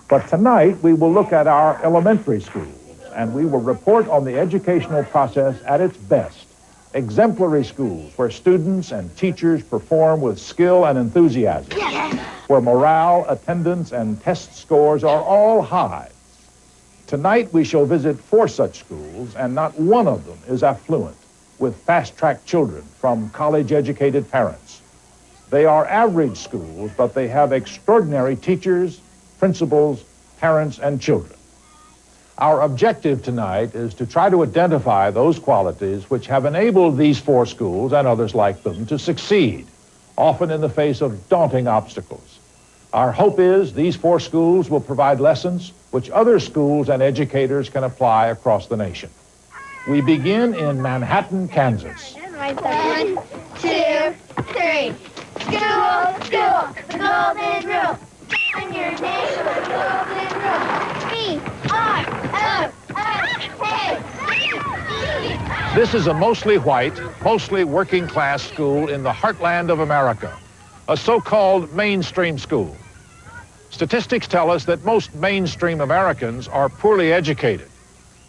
But tonight, we will look at our elementary schools, and we will report on the educational process at its best. Exemplary schools where students and teachers perform with skill and enthusiasm, where morale, attendance, and test scores are all high. Tonight, we shall visit 4 such schools, and not one of them is affluent, with fast-track children from college-educated parents. They are average schools, but they have extraordinary teachers, principals, parents, and children. Our objective tonight is to try to identify those qualities which have enabled these 4 schools and others like them to succeed, often in the face of daunting obstacles. Our hope is these 4 schools will provide lessons which other schools and educators can apply across the nation. We begin in Manhattan, Kansas. 1, 2, 3. School, school, the golden rule. Sign your name with the golden rule. B-R-O-O-K. This is a mostly white, mostly working-class school in the heartland of America, a so-called mainstream school. Statistics tell us that most mainstream Americans are poorly educated,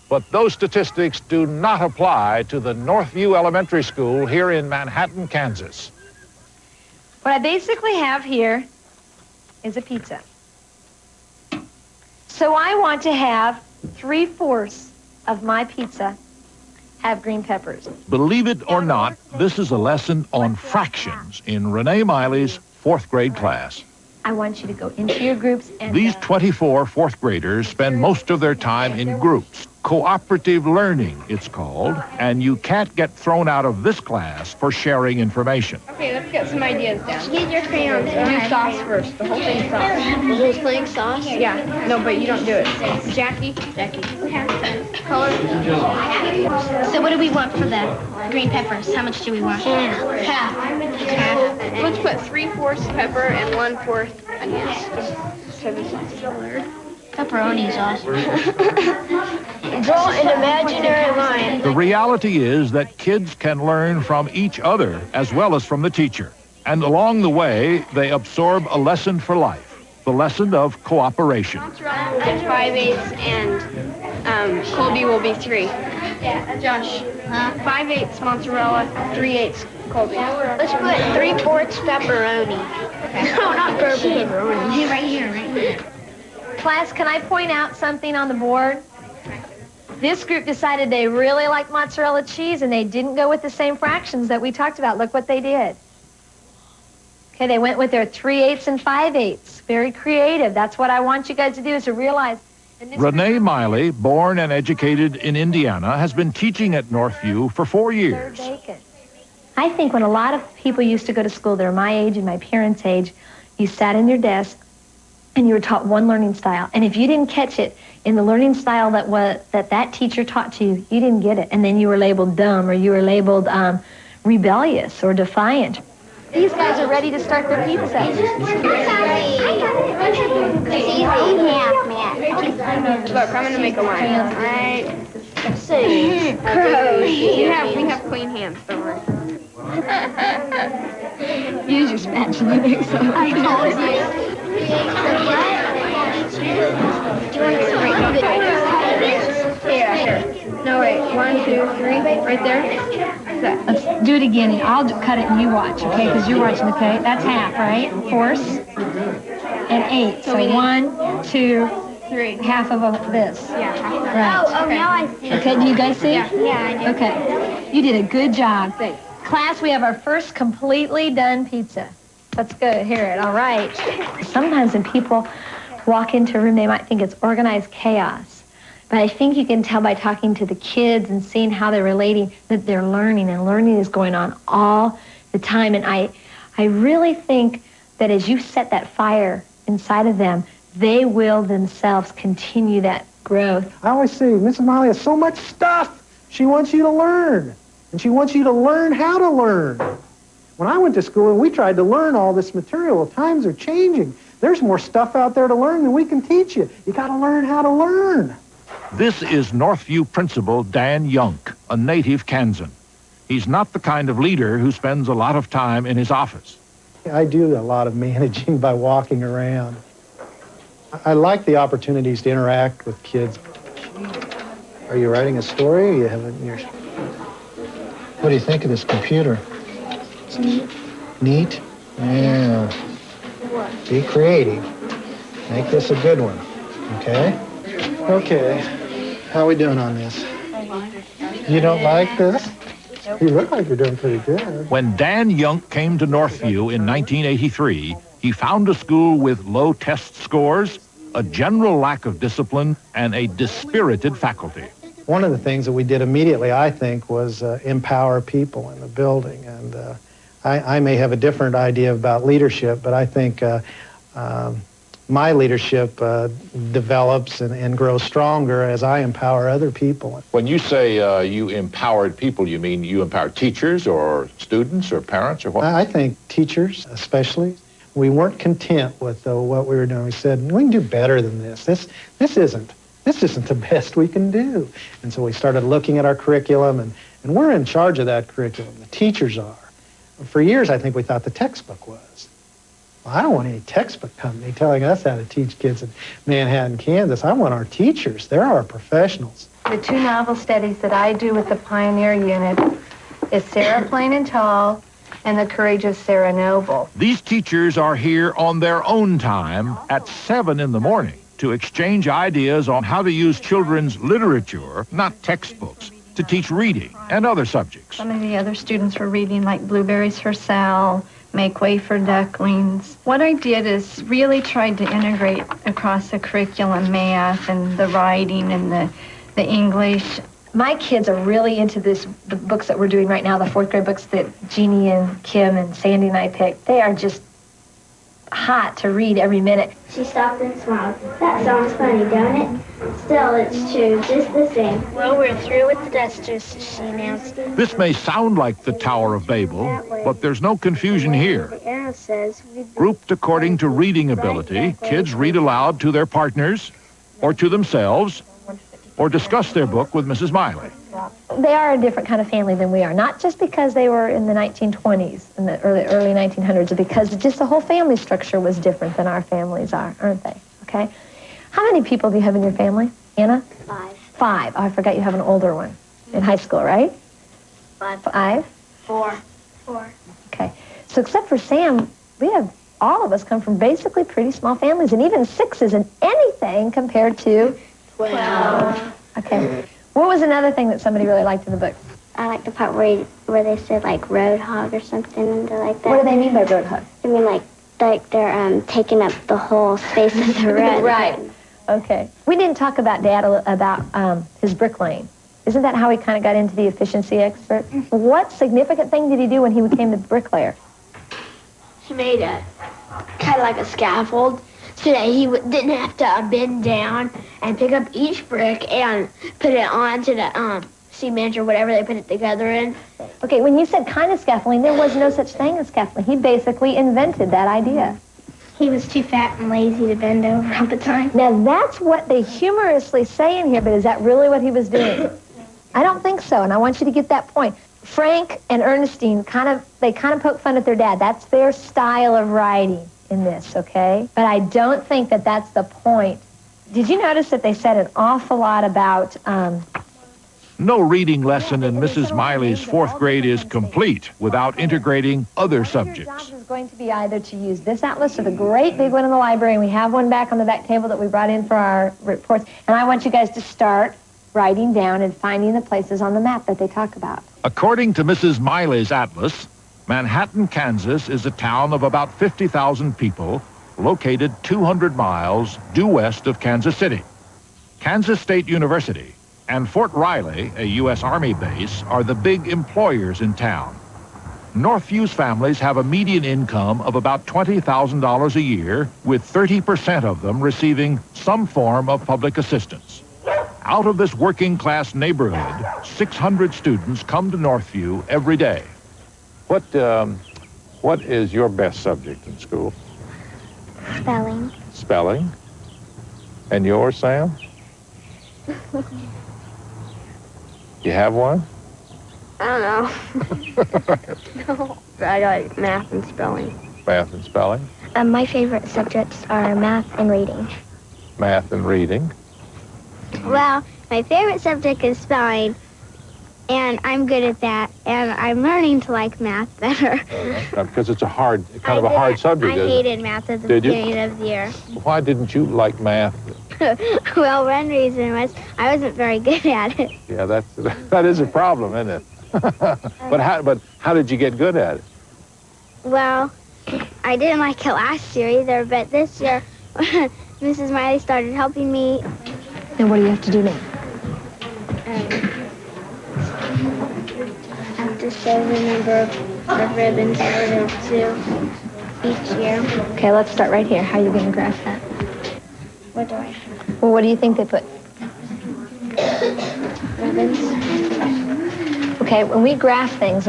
but those statistics do not apply to the Northview Elementary School here in Manhattan, Kansas. What I basically have here is a pizza. So I want to have 3/4 of my pizza have green peppers. Believe it or not, this is a lesson on fractions in Renee Miley's 4th grade class. I want you to go into your groups and... These 24 4th graders spend most of their time in groups. Cooperative learning, it's called, and you can't get thrown out of this class for sharing information. Okay, let's get some ideas down. Use your crayons. Do sauce first. The whole thing sauce. The whole thing sauce? Yeah. No, but you don't do it. Jackie. Color. So what do we want for the green peppers? How much do we want? Half. Let's put 3/4 pepper and 1/4 onions. So this is Pepperoni sauce. Draw an imaginary line. The reality is that kids can learn from each other as well as from the teacher. And along the way, they absorb a lesson for life, the lesson of cooperation. 5/8 and Colby will be 3. Josh, 5/8 mozzarella, 3/8 Colby. Let's put 3/4 pepperoni. No, not pepperoni. Right here. Class, can I point out something on the board? This group decided they really liked mozzarella cheese, and they didn't go with the same fractions that we talked about. Look what they did. Okay, they went with their 3/8 and 5/8. Very creative. That's what I want you guys to do, is to realize. Renee Miley, born and educated in Indiana, has been teaching at Northview for 4 years. I think when a lot of people used to go to school, they're my age and my parents' age, you sat in your desk and you were taught one learning style. And if you didn't catch it in the learning style that teacher taught to you, you didn't get it. And then you were labeled dumb, or you were labeled rebellious or defiant. These guys are ready to start their pizza. It's easy. Look, I'm gonna make a line. All right. Gross. We have clean hands. Don't worry. Use your spatula next time. I told you. Here. No, wait. 1, 2, 3. Right there. Let's do it again. I'll cut it and you watch, okay? Because you're watching, okay? That's half, right? 4 and 8. So 1, 2, 3. half of this. Yeah. Right. Oh, now I see. Okay, do you guys see? Yeah. Yeah, I do. Okay. You did a good job. Thanks. Class, we have our first completely done pizza. Let's go hear it. All right. Sometimes when people walk into a room, they might think it's organized chaos. But I think you can tell by talking to the kids and seeing how they're relating that they're learning, and learning is going on all the time. And I really think that as you set that fire inside of them, they will themselves continue that growth. I always say, Mrs. Miley has so much stuff she wants you to learn. And she wants you to learn how to learn. When I went to school and we tried to learn all this material, well, times are changing. There's more stuff out there to learn than we can teach you. You got to learn how to learn. This is Northview Principal Dan Yunk, a native Kansan. He's not the kind of leader who spends a lot of time in his office. I do a lot of managing by walking around. I like the opportunities to interact with kids. Are you writing a story or you have it in your... What do you think of this computer? It's neat. Neat? Yeah. Be creative. Make this a good one, okay? Okay. How are we doing on this? You don't like this? You look like you're doing pretty good. When Dan Yunk came to Northview in 1983, he found a school with low test scores, a general lack of discipline, and a dispirited faculty. One of the things that we did immediately, I think, was empower people in the building. And I may have a different idea about leadership, but I think my leadership develops and grows stronger as I empower other people. When you say you empowered people, you mean you empowered teachers or students or parents or what? I think teachers, especially. We weren't content with what we were doing. We said, we can do better than this. This isn't the best we can do. And so we started looking at our curriculum, and we're in charge of that curriculum. The teachers are. For years, I think we thought the textbook was. Well, I don't want any textbook company telling us how to teach kids in Manhattan, Kansas. I want our teachers. They're our professionals. The two novel studies that I do with the Pioneer Unit is Sarah Plain and Tall and The Courageous Sarah Noble. These teachers are here on their own time at 7 in the morning to exchange ideas on how to use children's literature, not textbooks, to teach reading and other subjects. Some of the other students were reading like Blueberries for Sal, Make Way for Ducklings. What I did is really tried to integrate across the curriculum math and the writing and the English. My kids are really into the books that we're doing right now, the 4th grade books that Jeannie and Kim and Sandy and I picked. They are just hot to read every minute. She stopped and smiled. That sounds funny, don't it? Still, it's true, just the same. Well, we're through with the dusters, she announced. This may sound like the Tower of Babel, but there's no confusion here. The arrow says Grouped according to reading ability, kids read aloud to their partners or to themselves or discuss their book with Mrs. Miley. They are a different kind of family than we are, not just because they were in the 1920s, in the early 1900s, but because just the whole family structure was different than our families are, aren't they? Okay? How many people do you have in your family, Anna? 5. 5. Oh, I forgot you have an older one in high school, right? 5. 5? 4. Okay. So except for Sam, all of us come from basically pretty small families, and even 6 isn't anything compared to 12. Okay. What was another thing that somebody really liked in the book? I like the part where they said like roadhog or something and like that. What do they mean by roadhog? I mean like they're taking up the whole space of the road. Right. Okay. We didn't talk about Dad about his bricklaying. Isn't that how he kind of got into the efficiency expert? What significant thing did he do when he became the bricklayer? He made a kind of like a scaffold so that he didn't have to bend down and pick up each brick and put it onto the cement or whatever they put it together in. Okay, when you said kind of scaffolding, there was no such thing as scaffolding. He basically invented that idea. He was too fat and lazy to bend over all the time. Now, that's what they humorously say in here, but is that really what he was doing? I don't think so, and I want you to get that point. Frank and Ernestine kind of poke fun at their dad. That's their style of writing in this, okay? But I don't think that that's the point. Did you notice that they said an awful lot about... No reading lesson in Mrs. Miley's 4th grade is complete without integrating other subjects. Your job is going to be either to use this atlas or the great big one in the library, and we have one back on the back table that we brought in for our reports. And I want you guys to start writing down and finding the places on the map that they talk about. According to Mrs. Miley's atlas, Manhattan, Kansas is a town of about 50,000 people located 200 miles due west of Kansas City. Kansas State University and Fort Riley, a U.S. Army base, are the big employers in town. Northview's families have a median income of about $20,000 a year, with 30% of them receiving some form of public assistance. Out of this working-class neighborhood, 600 students come to Northview every day. What is your best subject in school? Spelling. Spelling. And yours, Sam? You have one? I don't know. No. I like math and spelling. Math and spelling. My favorite subjects are math and reading. math and reading. Well, my favorite subject is spelling, and I'm good at that, and I'm learning to like math better. Because it's a hard subject, I hated math at the beginning of the year. Why didn't you like math? Well, one reason was I wasn't very good at it. Yeah, that is a problem, isn't it? But how did you get good at it? Well, I didn't like it last year either, but this year, Mrs. Miley started helping me. And what do you have to do now? I have to say the number of ribbons out of 2 each year. Okay, let's start right here. How are you going to graph that? What do I have? Well, what do you think they put? Ribbons. Okay, when we graph things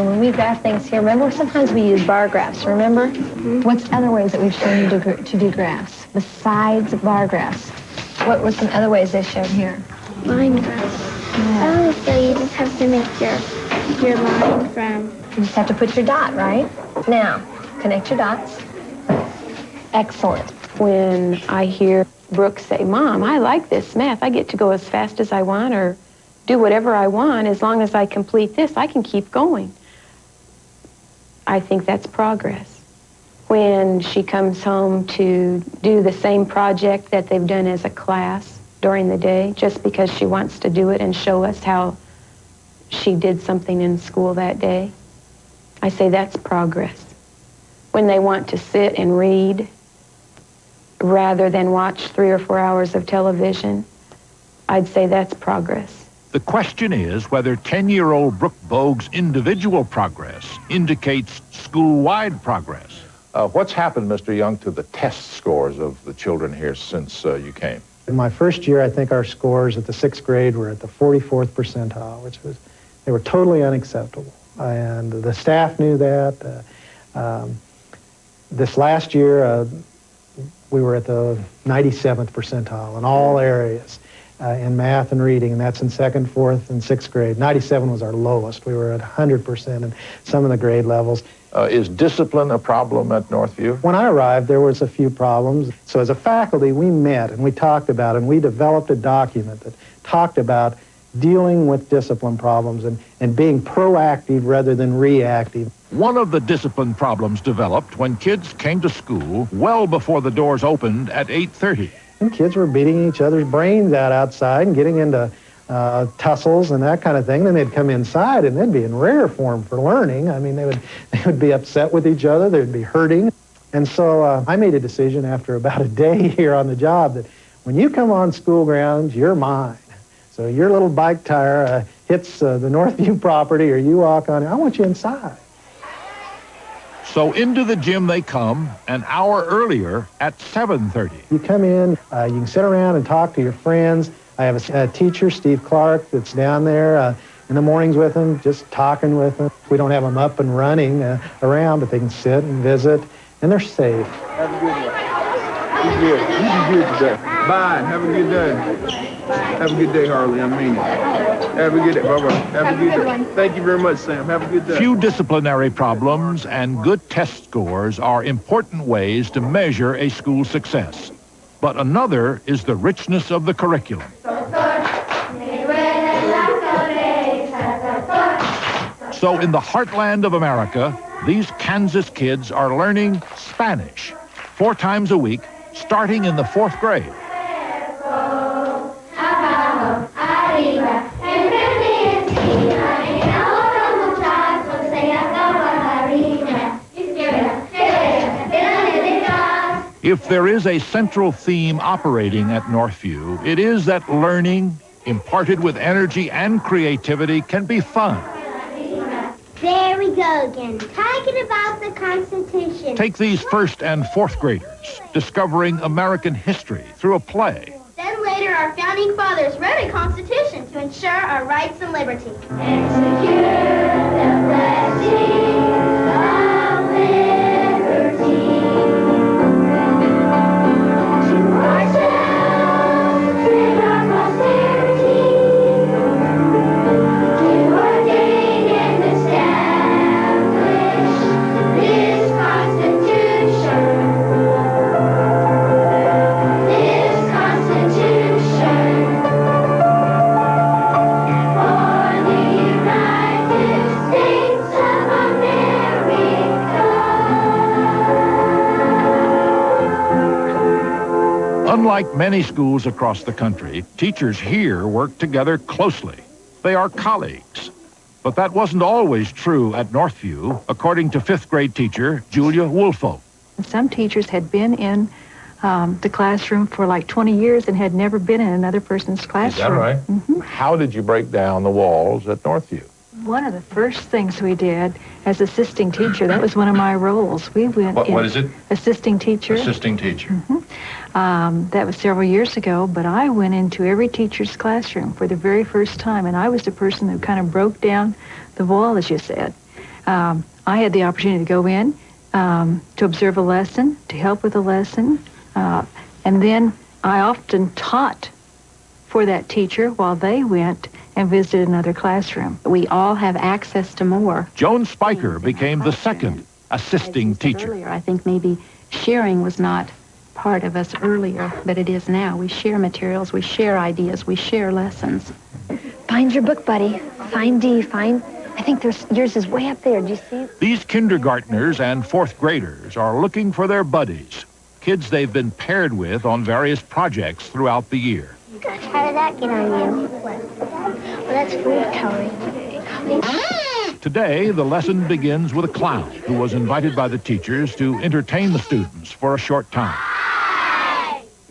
here, remember sometimes we use bar graphs, remember? Mm-hmm. What's other ways that we've shown you to do graphs besides bar graphs? What were some other ways they showed here? Line graphs. Yeah. Oh, so you just have to make your line from... You just have to put your dot, right? Now, connect your dots. Excellent. When I hear Brooke say, Mom, I like this math. I get to go as fast as I want or do whatever I want. As long as I complete this, I can keep going. I think that's progress. When she comes home to do the same project that they've done as a class during the day, just because she wants to do it and show us how she did something in school that day, I say that's progress. When they want to sit and read rather than watch 3 or 4 hours of television, I'd say that's progress. The question is whether 10-year-old Brooke Bogue's individual progress indicates school-wide progress. What's happened, Mr. Young, to the test scores of the children here since you came? In my first year, I think our scores at the 6th grade were at the 44th percentile, they were totally unacceptable. And the staff knew that. This last year, we were at the 97th percentile in all areas in math and reading, and that's in 2nd, 4th, and 6th grade. 97 was our lowest. We were at 100% in some of the grade levels. Is discipline a problem at Northview? When I arrived, there was a few problems. So as a faculty, we met and we talked about it, and we developed a document that talked about dealing with discipline problems and being proactive rather than reactive. One of the discipline problems developed when kids came to school well before the doors opened at 8:30. And kids were beating each other's brains out outside and getting into tussles and that kind of thing. Then they'd come inside and they'd be in rare form for learning. I mean, they would be upset with each other. They'd be hurting. And so I made a decision after about a day here on the job that when you come on school grounds, you're mine. So your little bike tire hits the Northview property or you walk on it, I want you inside. So into the gym they come an hour earlier at 7:30. You come in, you can sit around and talk to your friends. I have a teacher, Steve Clark, that's down there in the mornings with them, just talking with them. We don't have them up and running around, but they can sit and visit, and they're safe. Have a good one. Be good. You be good today. Bye. Have a good day. Have a good day, Harley. I mean it. Have a good day. Bye-bye. Have a good day. Thank you very much, Sam. Have a good day. Few disciplinary problems and good test scores are important ways to measure a school's success. But another is the richness of the curriculum. So in the heartland of America, these Kansas kids are learning Spanish 4 times a week, starting in the 4th grade. If there is a central theme operating at Northview, it is that learning, imparted with energy and creativity, can be fun. There we go again, talking about the Constitution. Take these 1st and 4th graders, discovering American history through a play. Then later, our founding fathers wrote a Constitution to ensure our rights and liberty. Execute the blessing of liberty. Constitution. Unlike many schools across the country, teachers here work together closely. They are colleagues. But that wasn't always true at Northview, according to 5th grade teacher Julia Woolfolk. Some teachers had been in the classroom for like 20 years and had never been in another person's classroom. Is that right? Mm-hmm. How did you break down the walls at Northview? One of the first things we did as assisting teacher, that was one of my roles. We went What is it? Assisting teacher. Assisting teacher. Mm-hmm. That was several years ago, but I went into every teacher's classroom for the very first time, and I was the person who kind of broke down the wall, as you said. I had the opportunity to go in, to observe a lesson, to help with a lesson, and then I often taught for that teacher while they went and visited another classroom. We all have access to more. Joan Spiker became the second assisting teacher. Earlier, I think maybe sharing was not part of us earlier, but it is now. We share materials, we share ideas, we share lessons. Find your book, buddy. Find D. I think yours is way up there. Do you see it? These kindergartners and 4th graders are looking for their buddies, kids they've been paired with on various projects throughout the year. How did that get on you? Well, that's food coloring. Today, the lesson begins with a clown who was invited by the teachers to entertain the students for a short time.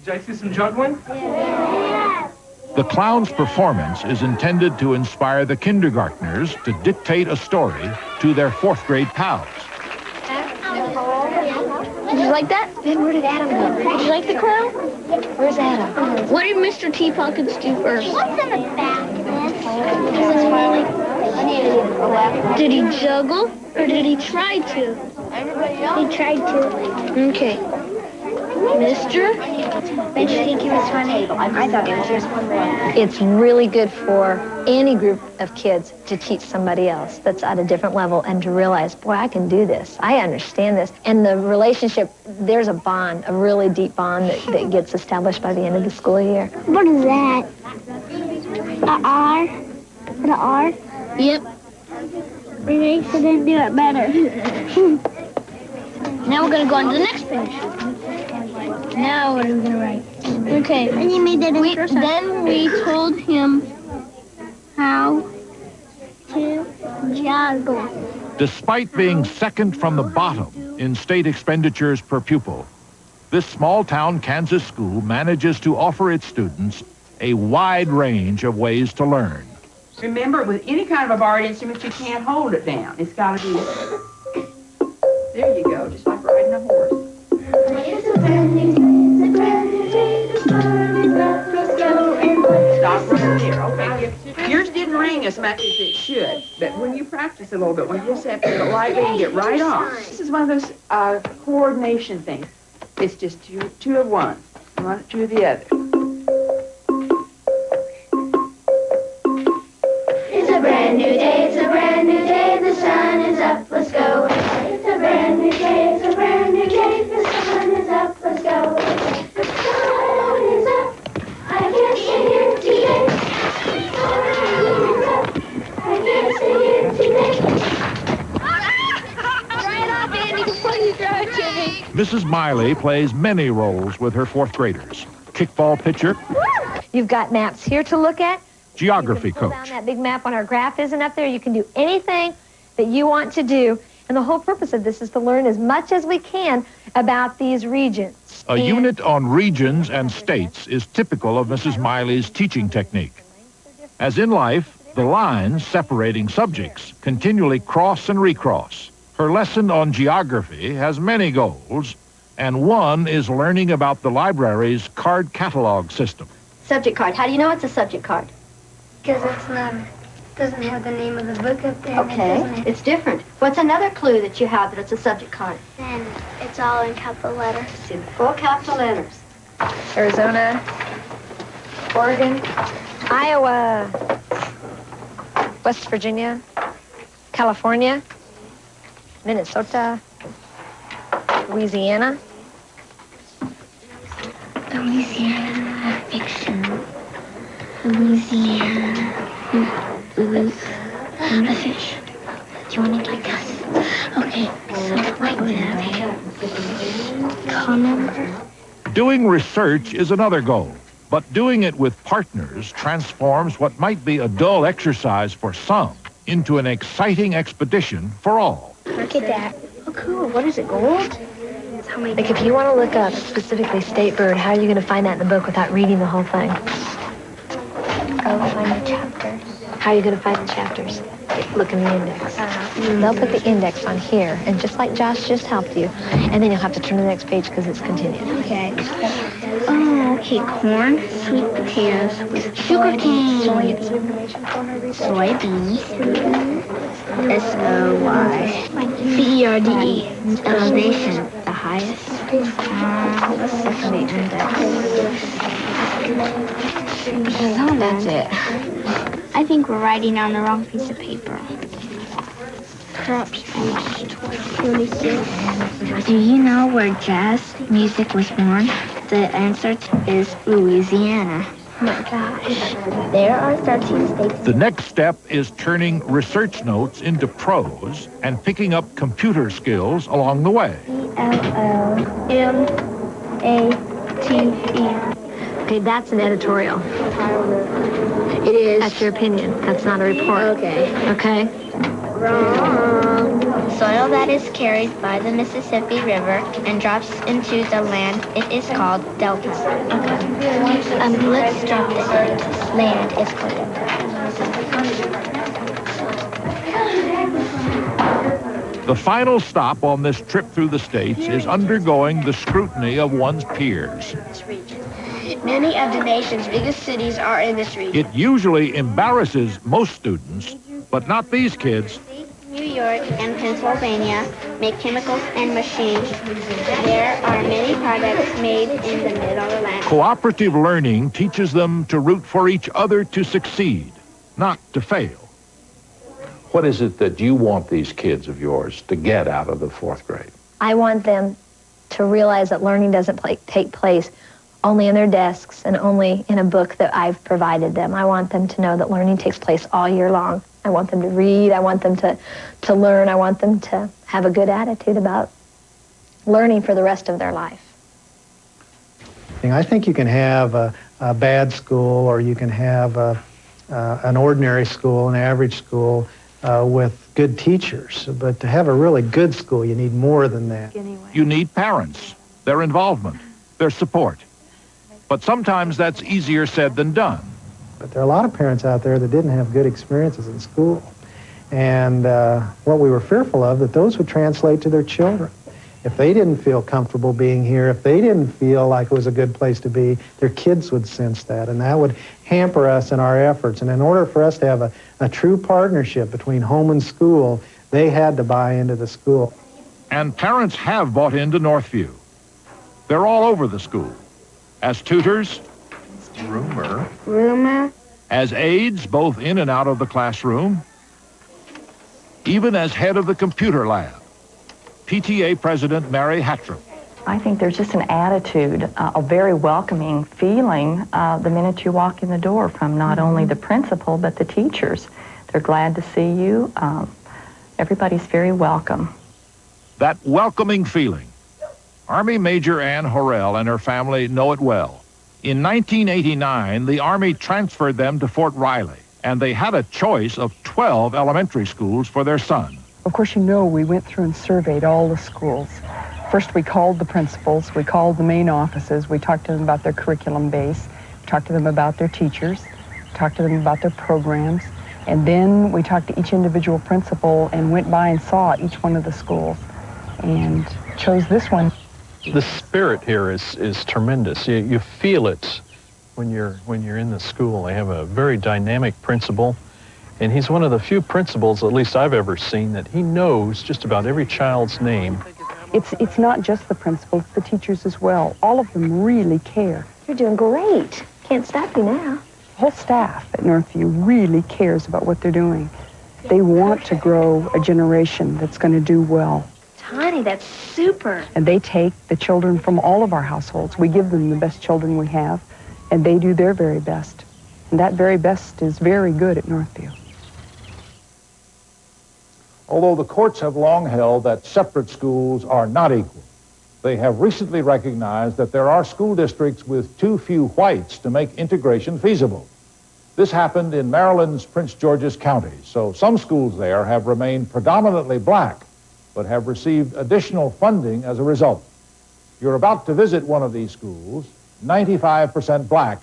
Did I see some juggling? Yeah. The clown's performance is intended to inspire the kindergartners to dictate a story to their 4th grade pals. Did you like that? Then where did Adam go? Did you like the clown? Where's Adam? What did Mr. T. Pockets do first? What's in the back of this? Did he juggle or did he try to? He tried to. Okay. Mister? Did you think he was funny? I thought it was just one man. It's really good for any group of kids to teach somebody else that's at a different level and to realize, boy, I can do this. I understand this. And the relationship, there's a bond, a really deep bond that gets established by the end of the school year. What is that? A R? An R? Yep. It didn't do it better. Now we're going to go on to the next page. Now what are we going to write? Okay. And you made that then we told him how to juggle. Despite being second from the bottom in state expenditures per pupil, this small-town Kansas school manages to offer its students a wide range of ways to learn. Remember, with any kind of a borrowed instrument, you can't hold it down. It's got to be... There you go, just like riding a horse. Stop right there, okay? Yours didn't ring as much as it should, but when you practice a little bit, when you just have to do it lightly and get right on. This is one of those coordination things. It's just two of one, two of the other. It's a brand new day, it's a brand new day, the sun is up, let's go. It's a brand new day, it's a brand new day, the sun is up, let's go. The sun is up, I can't stay here today. The sun is up, I can't stay here today. Right on, Andy, before you throw it to me. Mrs. Miley plays many roles with her 4th graders. Kickball pitcher, You've got maps here to look at. geography You can pull down coach, that big map on our graph isn't up there. You can do anything that you want to do. And the whole purpose of this is to learn as much as we can about these regions. a unit on regions and states is typical of Mrs. Miley's teaching technique. As in life, the lines separating subjects continually cross and recross. Her lesson on geography has many goals, and one is learning about the library's card catalog system. Subject card. How do you know it's a subject card? Because doesn't have the name of the book up there. Okay, it's different. What's another clue that you have that it's a subject card? And it's all in capital letters. It's in full capital letters. Arizona, Oregon, Iowa, West Virginia, California, Minnesota, Louisiana. Louisiana fiction. Louisiana. A fish. Do you want it like this? Okay, so like that. Call number. Doing research is another goal, but doing it with partners transforms what might be a dull exercise for some into an exciting expedition for all. Look at that. Oh, cool. What is it, gold? Like, if you want to look up specifically state bird, how are you going to find that in the book without reading the whole thing? Go find the chapters. How are you going to find the chapters? Look in the index. They'll put the index on here, and just like Josh just helped you, and then you'll have to turn to the next page because it's continued. Okay. Oh, okay. Corn, sweet potatoes, sugar cane, soybeans, S-O-Y, BERD, elevation, the highest. Let's look at the index. That's it. I think we're writing on the wrong piece of paper. Crops 26. Do you know where jazz music was born? The answer is Louisiana. Oh my gosh. There are 13 states. The next step is turning research notes into prose and picking up computer skills along the way. ELLMATE. Okay, that's an editorial. It is. That's your opinion. That's not a report. Okay. Okay? Wrong. Soil that is carried by the Mississippi River and drops into the land, it is called delta. Let's drop the land is called delta. The final stop on this trip through the states is undergoing the scrutiny of one's peers. Many of the nation's biggest cities are in this region. It usually embarrasses most students, but not these kids. New York and Pennsylvania make chemicals and machines. There are many products made in the middle of the land. Cooperative learning teaches them to root for each other to succeed, not to fail. What is it that you want these kids of yours to get out of the fourth grade? I want them to realize that learning doesn't take place only in their desks and only in a book that I've provided them. I want them to know that learning takes place all year long. I want them to read. I want them to learn. I want them to have a good attitude about learning for the rest of their life. I think you can have a bad school, or you can have an ordinary school, an average school, with good teachers. But to have a really good school, you need more than that. You need parents, their involvement, their support. But sometimes that's easier said than done. But there are a lot of parents out there that didn't have good experiences in school. And what we were fearful of, that those would translate to their children. If they didn't feel comfortable being here, if they didn't feel like it was a good place to be, their kids would sense that, and that would hamper us in our efforts. And in order for us to have a true partnership between home and school, they had to buy into the school. And parents have bought into Northview. They're all over the school. As tutors, Rumor. as aides, both in and out of the classroom, even as head of the computer lab. PTA President Mary Hattrop. I think there's just an attitude, a very welcoming feeling the minute you walk in the door from not only the principal, but the teachers. They're glad to see you. Everybody's very welcome. That welcoming feeling. Army Major Ann Horrell and her family know it well. In 1989, the Army transferred them to Fort Riley, and they had a choice of 12 elementary schools for their son. Of course, you know, we went through and surveyed all the schools. First, we called the principals, we called the main offices, we talked to them about their curriculum base, talked to them about their teachers, talked to them about their programs, and then we talked to each individual principal and went by and saw each one of the schools and chose this one. The spirit here is tremendous. You feel it when you're in the school. They have a very dynamic principal, and he's one of the few principals, at least I've ever seen, that he knows just about every child's name. It's not just the principal, it's the teachers as well. All of them really care. You're doing great. Can't stop you now. The whole staff at Northview really cares about what they're doing. They want to grow a generation that's going to do well. Honey, that's super. And they take the children from all of our households. We give them the best children we have, and they do their very best. And that very best is very good at Northview. Although the courts have long held that separate schools are not equal, They have recently recognized that there are school districts with too few whites to make integration feasible. This happened in Maryland's Prince George's County, so some schools there have remained predominantly black, but have received additional funding as a result. You're about to visit one of these schools, 95% black,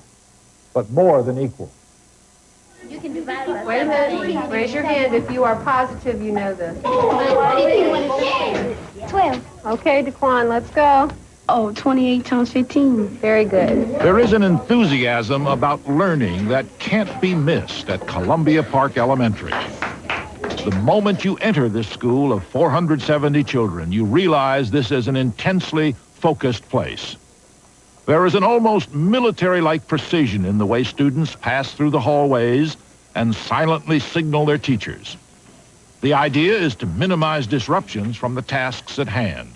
but more than equal. You can divide by Wait a minute. Raise your hand if you are positive you know this. 12. Okay, Daquan, let's go. Oh, 28 times 15. Very good. There is an enthusiasm about learning that can't be missed at Columbia Park Elementary. The moment you enter this school of 470 children, you realize this is an intensely focused place. There is an almost military-like precision in the way students pass through the hallways and silently signal their teachers. The idea is to minimize disruptions from the tasks at hand.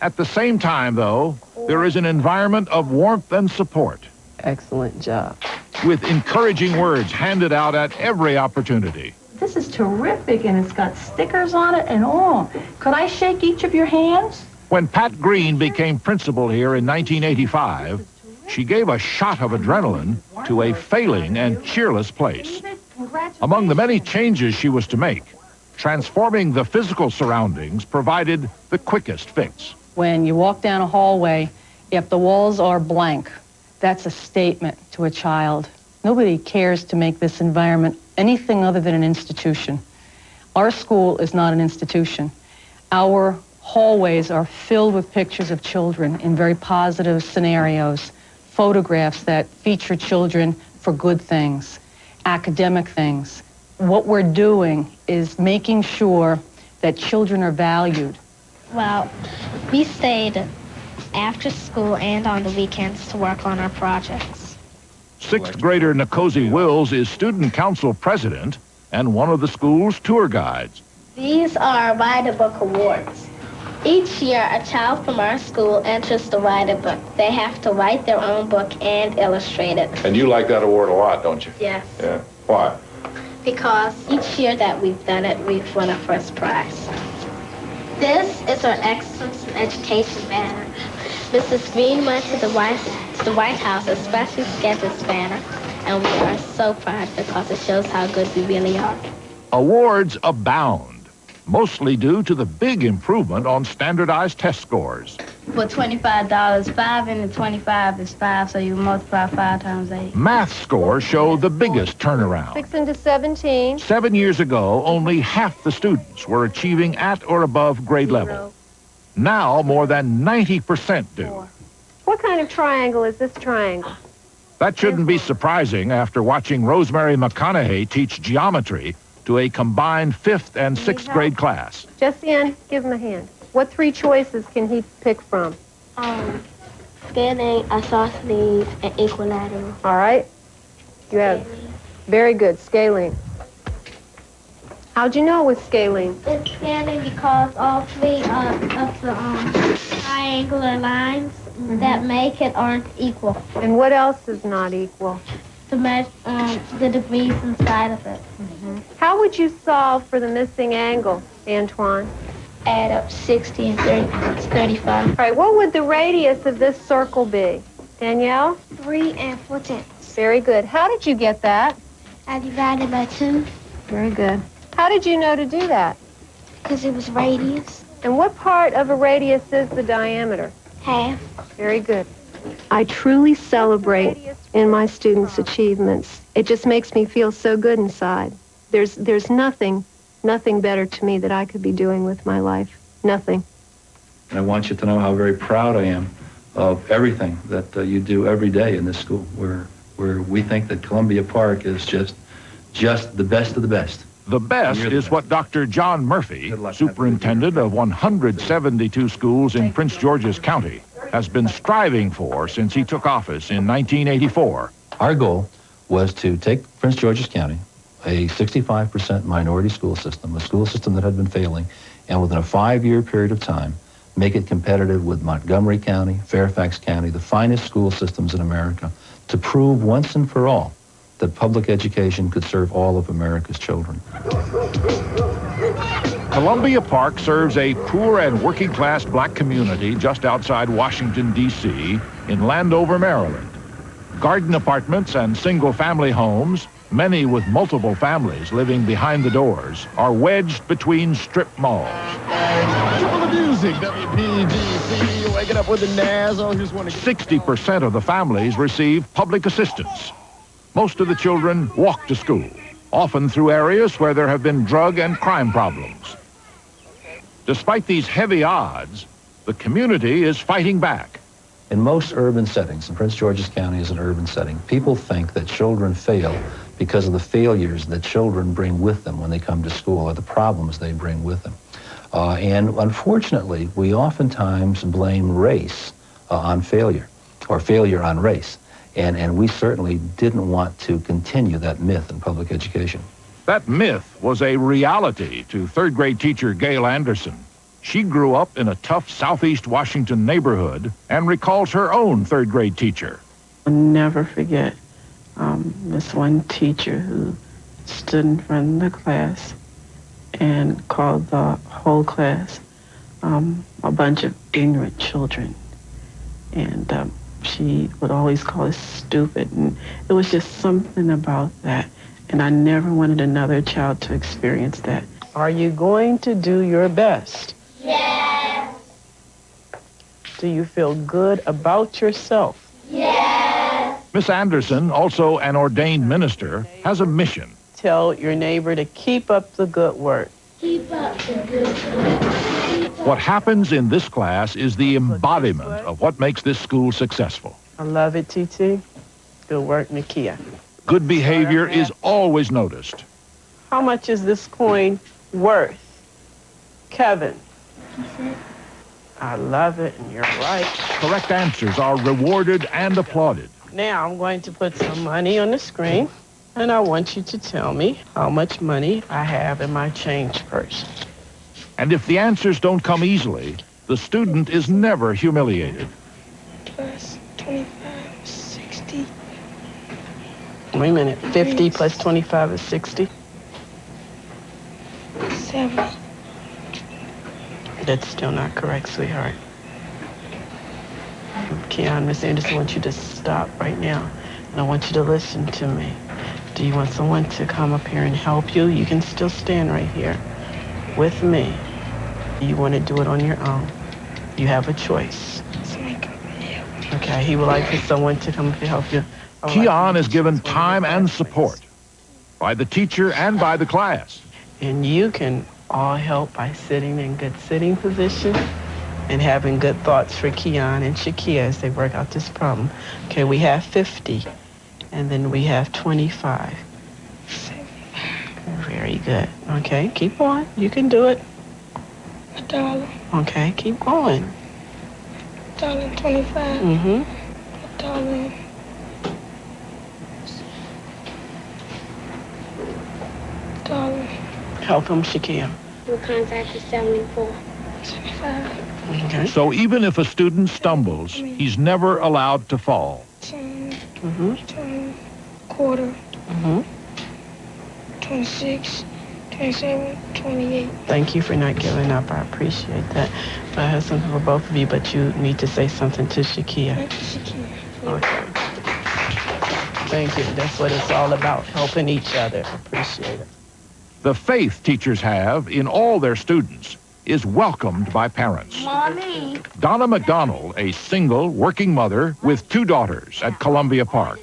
At the same time, though, there is an environment of warmth and support. Excellent job. With encouraging words handed out at every opportunity. This is terrific, and it's got stickers on it and all. Could I shake each of your hands? When Pat Green became principal here in 1985, she gave a shot of adrenaline to a failing and cheerless place. Among the many changes she was to make, transforming the physical surroundings provided the quickest fix. When you walk down a hallway, if the walls are blank, that's a statement to a child. Nobody cares to make this environment anything other than an institution. Our school is not an institution. Our hallways are filled with pictures of children in very positive scenarios, photographs that feature children for good things, academic things. What we're doing is making sure that children are valued. Well, we stayed after school and on the weekends to work on our projects. Sixth grader Nkosi Wills is student council president and one of the school's tour guides. These are Write a Book awards. Each year, a child from our school enters the Write a Book. They have to write their own book and illustrate it. And you like that award a lot, don't you? Yes. Yeah. Why? Because each year that we've done it, we've won a first prize. This is our Excellence in Education banner. Mrs. Green went to the White House especially to get this banner, and we are so proud because it shows how good we really are. Awards abound, mostly due to the big improvement on standardized test scores. For $25, 5 into 25 is 5, so you multiply 5 times 8. Math scores show the biggest turnaround. 6 into 17. 7 years ago, only half the students were achieving at or above grade level. Now, more than 90% do. What kind of triangle is this triangle? That shouldn't be surprising after watching Rosemary McConaughey teach geometry to a combined 5th and 6th grade class. Jessiane, give him a hand. What 3 choices can he pick from? Scaling, isosceles, and equilateral. All right. You have very good scaling. How'd you know it was scaling? It's scaling because all 3 of the triangular lines that make it aren't equal. And what else is not equal? The degrees inside of it. How would you solve for the missing angle, Antoine? Add up 60 and 35. All right, what would the radius of this circle be? Danielle? 3 4/10. Very good. How did you get that? I divided by 2. Very good. How did you know to do that? Because it was radius. And what part of a radius is the diameter? Half. Very good. I truly celebrate in my students' achievements. It just makes me feel so good inside. There's nothing better to me that I could be doing with my life. Nothing. And I want you to know how very proud I am of everything that you do every day in this school, where we think that Columbia Park is just the best of the best. The best is what Dr. John Murphy, superintendent of 172 schools in Prince George's County, has been striving for since he took office in 1984. Our goal was to take Prince George's County, a 65% minority school system, a school system that had been failing, and within a 5-year period of time, make it competitive with Montgomery County, Fairfax County, the finest school systems in America, to prove once and for all that public education could serve all of America's children. Columbia Park serves a poor and working-class black community just outside Washington, D.C., in Landover, Maryland. Garden apartments and single-family homes, many with multiple families living behind the doors, are wedged between strip malls. Triple the music, WPGC, waking up with the Naz. Here's one. 60% of the families receive public assistance. Most of the children walk to school, often through areas where there have been drug and crime problems. Despite these heavy odds, the community is fighting back. In most urban settings, and Prince George's County is an urban setting, people think that children fail because of the failures that children bring with them when they come to school, or the problems they bring with them. And unfortunately, we oftentimes blame race on failure, or failure on race. And we certainly didn't want to continue that myth in public education. That myth was a reality to third-grade teacher Gail Anderson. She grew up in a tough Southeast Washington neighborhood and recalls her own third-grade teacher. I'll never forget this one teacher who stood in front of the class and called the whole class a bunch of ignorant children. And she would always call us stupid, and it was just something about that. And I never wanted another child to experience that. Are you going to do your best? Yes. Do you feel good about yourself? Yes. Miss Anderson, also an ordained minister, has a mission. Tell your neighbor to keep up the good work. Keep up the good work. What happens in this class is the embodiment of what makes this school successful. I love it, TT. Good work, Nakia. Good behavior is always noticed. How much is this coin worth? Kevin. I love it, and you're right. Correct answers are rewarded and applauded. Now I'm going to put some money on the screen, and I want you to tell me how much money I have in my change purse. And if the answers don't come easily, the student is never humiliated. Plus 25, 60. Wait a minute, 50 plus 25 is 60? 70. That's still not correct, sweetheart. Keon, Miss Anderson, I want you to stop right now, and I want you to listen to me. Do you want someone to come up here and help you? You can still stand right here with me. You want to do it on your own. You have a choice. Okay, he would like for someone to come up and help you. Keon is given time and support by the teacher and by the class. And you can all help by sitting in good sitting position and having good thoughts for Keon and Shakia as they work out this problem. Okay, we have 50, and then we have 25. Very good. Okay, keep going. You can do it. $1. Okay, keep going. $1.25. Mm-hmm. $1. $1. Help him, Shakia. What contract is 74? 75. Okay. So even if a student stumbles, he's never allowed to fall. 10, Mm-hmm. 20, quarter, Mm-hmm. 26, 27, 28. Thank you for not giving up. I appreciate that. But I have something for both of you, but you need to say something to Shakia. Okay. Thank you. That's what it's all about, helping each other. Appreciate it. The faith teachers have in all their students is welcomed by parents. Mommy. Donna McDonald, a single working mother with 2 daughters at Columbia Park.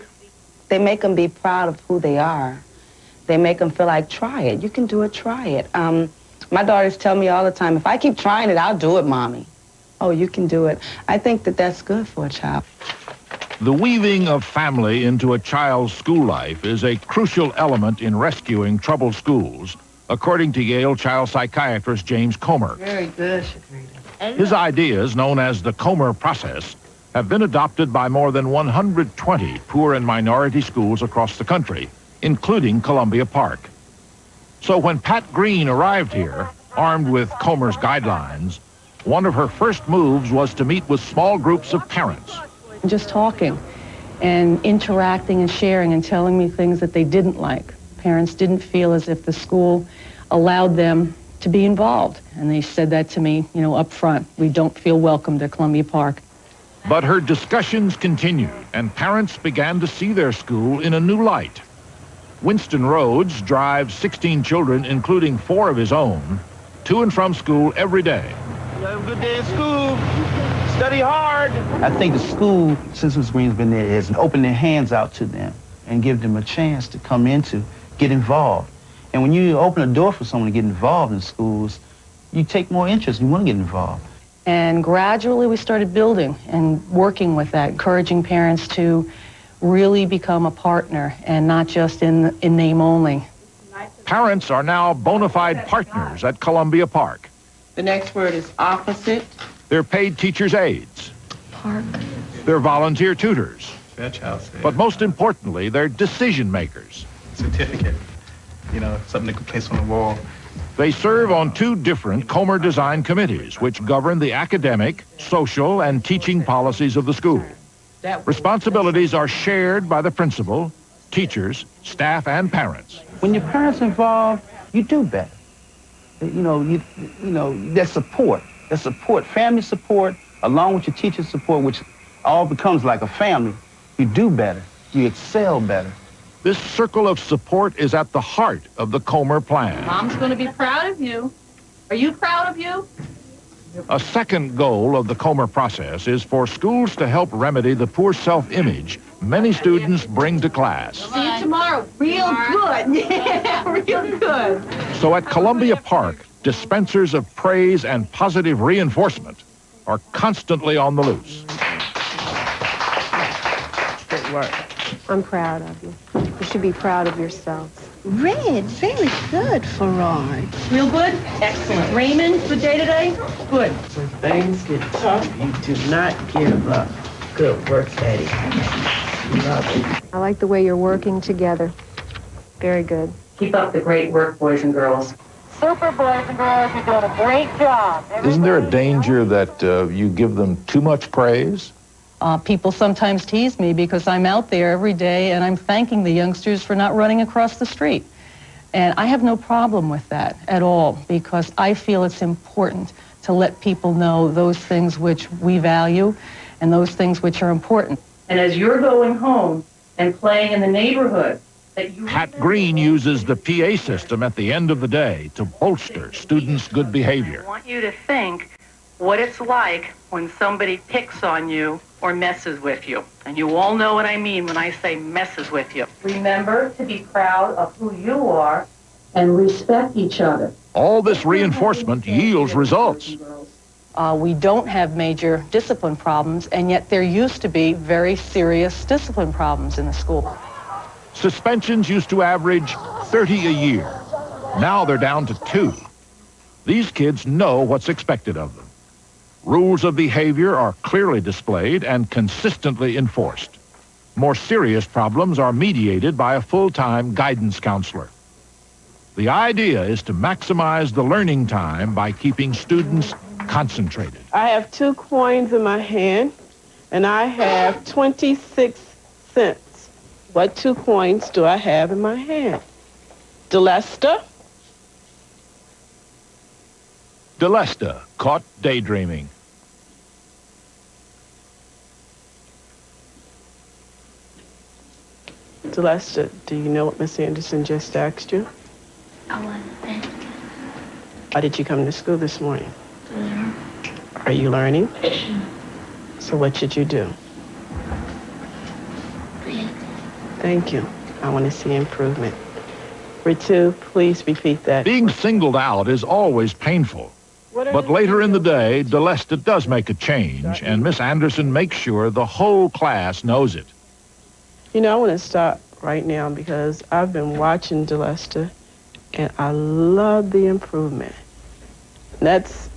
They make them be proud of who they are. They make them feel like, try it. You can do it, try it. My daughters tell me all the time, if I keep trying it, I'll do it, Mommy. Oh, you can do it. I think that that's good for a child. The weaving of family into a child's school life is a crucial element in rescuing troubled schools, according to Yale child psychiatrist James Comer. Very good, Shakrita. His ideas, known as the Comer process, have been adopted by more than 120 poor and minority schools across the country, including Columbia Park. So when Pat Green arrived here, armed with Comer's guidelines, one of her first moves was to meet with small groups of parents. Just talking and interacting and sharing and telling me things that they didn't like. Parents didn't feel as if the school allowed them to be involved. And they said that to me, you know, up front. We don't feel welcomed at Columbia Park. But her discussions continued, and parents began to see their school in a new light. Winston Rhodes drives 16 children, including 4 of his own, to and from school every day. Have a good day at school. Study hard. I think the school, since Ms. Green's been there, has opened their hands out to them and give them a chance to come into, get involved. And when you open a door for someone to get involved in schools, you take more interest, you want to get involved. And gradually we started building and working with that, encouraging parents to really become a partner and not just in name only. Parents are now bona fide partners at Columbia Park. The next word is opposite. They're paid teachers' aides. Park. They're volunteer tutors. Fetch house. But most importantly, they're decision makers. Certificate. You know, something they could place on the wall. They serve on 2 different Comer design committees, which govern the academic, social, and teaching policies of the school. Responsibilities are shared by the principal, teachers, staff, and parents. When your parents are involved, you do better. You know, there's support. There's support, family support, along with your teacher support, which all becomes like a family. You do better. You excel better. This circle of support is at the heart of the Comer plan. Mom's going to be proud of you. Are you proud of you? A second goal of the Comer process is for schools to help remedy the poor self-image many students bring to class. See you tomorrow. Real good. Yeah, real good. So at Columbia Park, dispensers of praise and positive reinforcement are constantly on the loose. Good work. I'm proud of you. You should be proud of yourselves. Red, very good for art. Real good? Excellent. Raymond, good day today? Good. When things get tough, you do not give up. Good work, Eddie. Love it. I like the way you're working together. Very good. Keep up the great work, boys and girls. Super boys and girls, you're doing a great job. Isn't there a danger that you give them too much praise? People sometimes tease me because I'm out there every day and I'm thanking the youngsters for not running across the street. And I have no problem with that at all because I feel it's important to let people know those things which we value and those things which are important. And as you're going home and playing in the neighborhood, Pat Green uses the PA system at the end of the day to bolster students' good behavior. I want you to think what it's like when somebody picks on you or messes with you. And you all know what I mean when I say messes with you. Remember to be proud of who you are and respect each other. All this reinforcement yields results. We don't have major discipline problems, and yet there used to be very serious discipline problems in the school. Suspensions used to average 30 a year. Now they're down to 2. These kids know what's expected of them. Rules of behavior are clearly displayed and consistently enforced. More serious problems are mediated by a full-time guidance counselor. The idea is to maximize the learning time by keeping students concentrated. I have 2 coins in my hand, and I have 26 cents. What 2 coins do I have in my hand? Delesta? Delesta, caught daydreaming. Delesta, do you know what Miss Anderson just asked you? Why did you come to school this morning? Are you learning? So what should you do? Thank you. I want to see improvement. Ritu, please repeat that. Being singled out is always painful. But later in the day, Delesta does make a change, and Miss Anderson makes sure the whole class knows it. You know, I want to stop right now because I've been watching Delesta, and I love the improvement. That's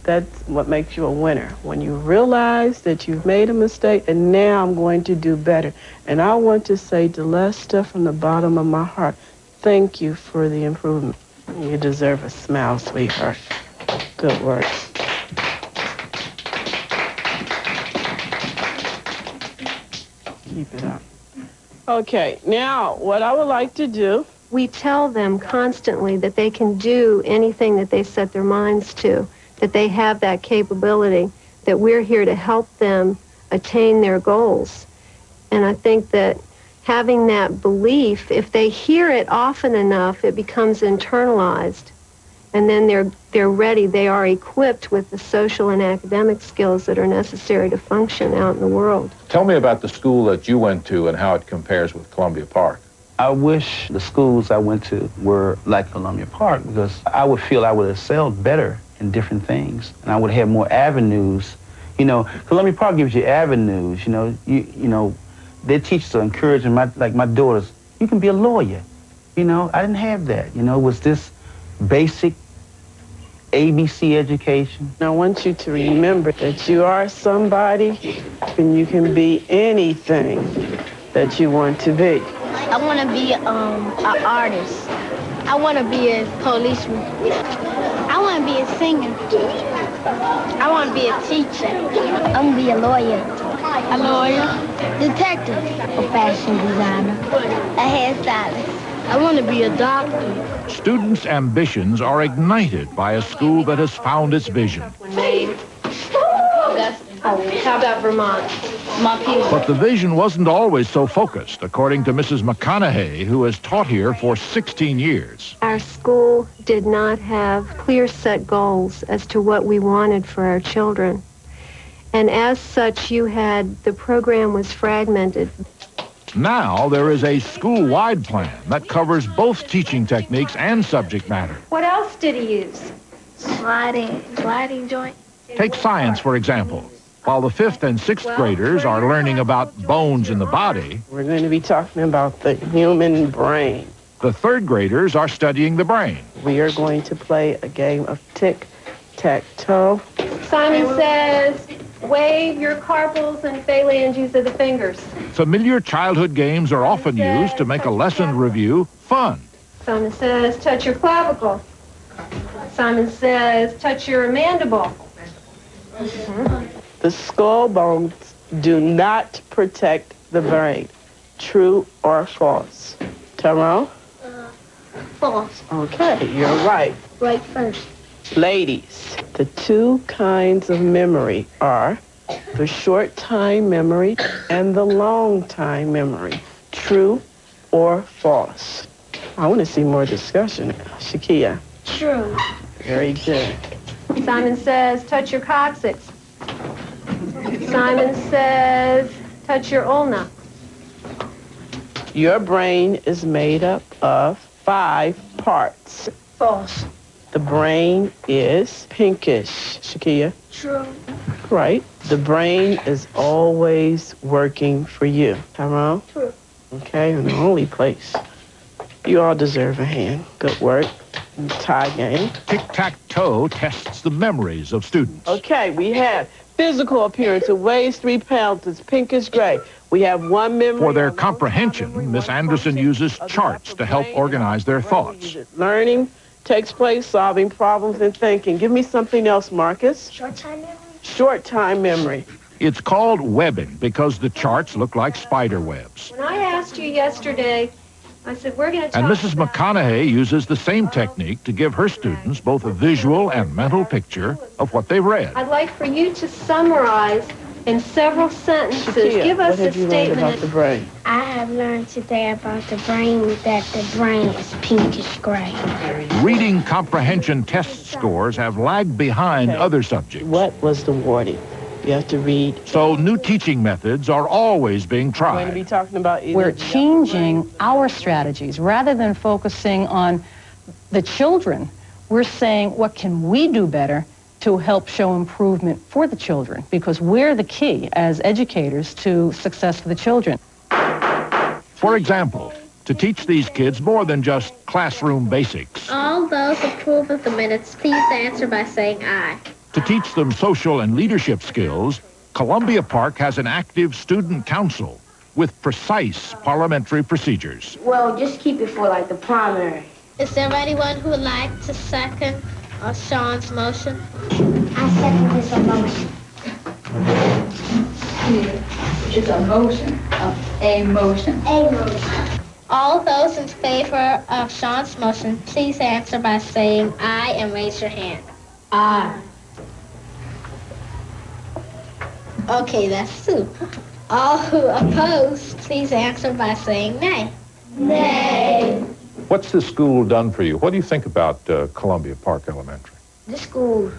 what makes you a winner. When you realize that you've made a mistake, and now I'm going to do better. And I want to say, Delesta, from the bottom of my heart, thank you for the improvement. You deserve a smile, sweetheart. Good work. Keep it up. Okay, now what I would like to do We tell them constantly that they can do anything that they set their minds to, that they have that capability, that we're here to help them attain their goals. And I think that having that belief, if they hear it often enough, it becomes internalized. And then they're ready, they are equipped with the social and academic skills that are necessary to function out in the world. Tell me about the school that you went to and how it compares with Columbia Park. I wish the schools I went to were like Columbia Park, because I would feel I would have excelled better in different things, and I would have more avenues. You know, Columbia Park gives you avenues. You know, their teachers are encouraging my daughters. You can be a lawyer. You know, I didn't have that. You know, it was this basic ABC education. I want you to remember that you are somebody, and you can be anything that you want to be. I want to be an artist. I want to be a policeman. I want to be a singer. I want to be a teacher. I want to be a lawyer. A lawyer? Detective. A fashion designer. A hairstylist. I want to be a doctor. Students' ambitions are ignited by a school that has found its vision. How about Vermont? Montpelier. But the vision wasn't always so focused, according to Mrs. McConaughey, who has taught here for 16 years. Our school did not have clear set goals as to what we wanted for our children. And as such, the program was fragmented. Now there is a school-wide plan that covers both teaching techniques and subject matter. What else did he use? Sliding joint. Take science, for example. While the 5th and 6th graders are learning about bones in the body, We're going to be talking about the human brain. the 3rd graders are studying the brain. We are going to play a game of tic-tac-toe. Simon says, wave your carpals and phalanges of the fingers. Familiar childhood games are often used to make a lesson review fun. Simon says, touch your clavicle. Simon says, touch your mandible. The skull bones do not protect the brain. True or false? Tyrone? False. Okay, you're right. Right first. Ladies, the 2 kinds of memory are the short-time memory and the long-time memory. True or false? I want to see more discussion. Shakia? True. Very good. Simon says, touch your coccyx. Simon says, touch your ulna. Your brain is made up of 5 parts. False. The brain is pinkish. Shakia? True. Right. The brain is always working for you. Tyrone? True. Okay, in the only place. You all deserve a hand. Good work. Tie game. Tic-tac-toe tests the memories of students. Okay, we have physical appearance. It weighs 3 pounds. It's pinkish gray. We have 1 memory. For their comprehension, Miss Anderson uses charts to help organize their thoughts. Learning takes place, solving problems, and thinking. Give me something else, Marcus. Short-time memory? Short-time memory. It's called webbing because the charts look like spider webs. When I asked you yesterday, I said, we're going to talk And Mrs. McConaughey uses the same technique to give her students both a visual and mental picture of what they've read. I'd like for you to summarize in several sentences. Shakia, Give us what have a you learned statement. about the brain? I have learned today about the brain that the brain is pinkish gray. Reading comprehension test scores have lagged behind other subjects. What was the warning? You have to read. So new teaching methods are always being We're going to tried. be talking about either We're changing our strategies. Rather than focusing on the children, we're saying, what can we do better to help show improvement for the children? Because we're the key as educators to success for the children. For example, to teach these kids more than just classroom basics, All those approve of the minutes, please answer by saying aye. to teach them social and leadership skills, Columbia Park has an active student council with precise parliamentary procedures. Well, just keep it for like the primary. Is there anyone who would like to second Sean's motion? I second this motion. It's a motion. A motion. A motion. All those in favor of Sean's motion, please answer by saying aye and raise your hand. Aye. Okay, that's two. All who oppose, please answer by saying nay. Nay. What's the school done for you? What do you think about Columbia Park Elementary? This school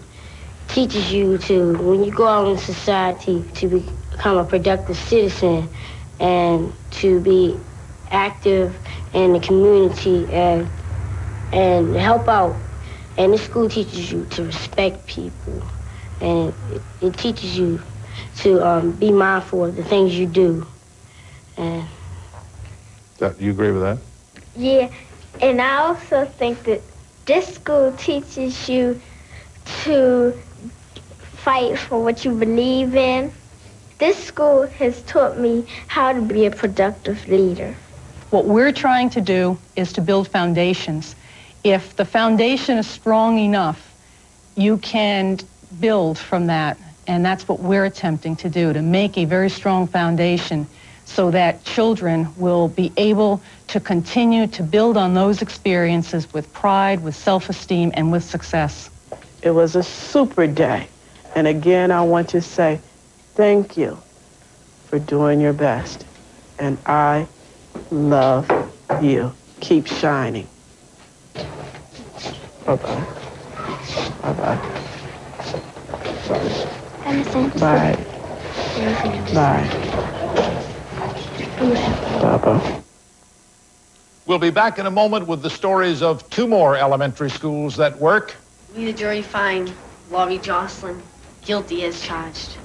teaches you to, when you go out in society, to become a productive citizen and to be active in the community and help out. And this school teaches you to respect people, and it teaches you to be mindful of the things you do. And You agree with that? Yeah, and I also think that this school teaches you to fight for what you believe in. This school has taught me how to be a productive leader. What we're trying to do is to build foundations. If the foundation is strong enough, you can build from that. And that's what we're attempting to do, to make a very strong foundation so that children will be able to continue to build on those experiences with pride, with self-esteem, and with success. It was a super day. And again, I want to say thank you for doing your best. And I love you. Keep shining. Bye-bye. Bye-bye. Bye. Bye. Bye-bye. We'll be back in a moment with the stories of two more elementary schools that work. We, the jury, find Laurie Jocelyn guilty as charged.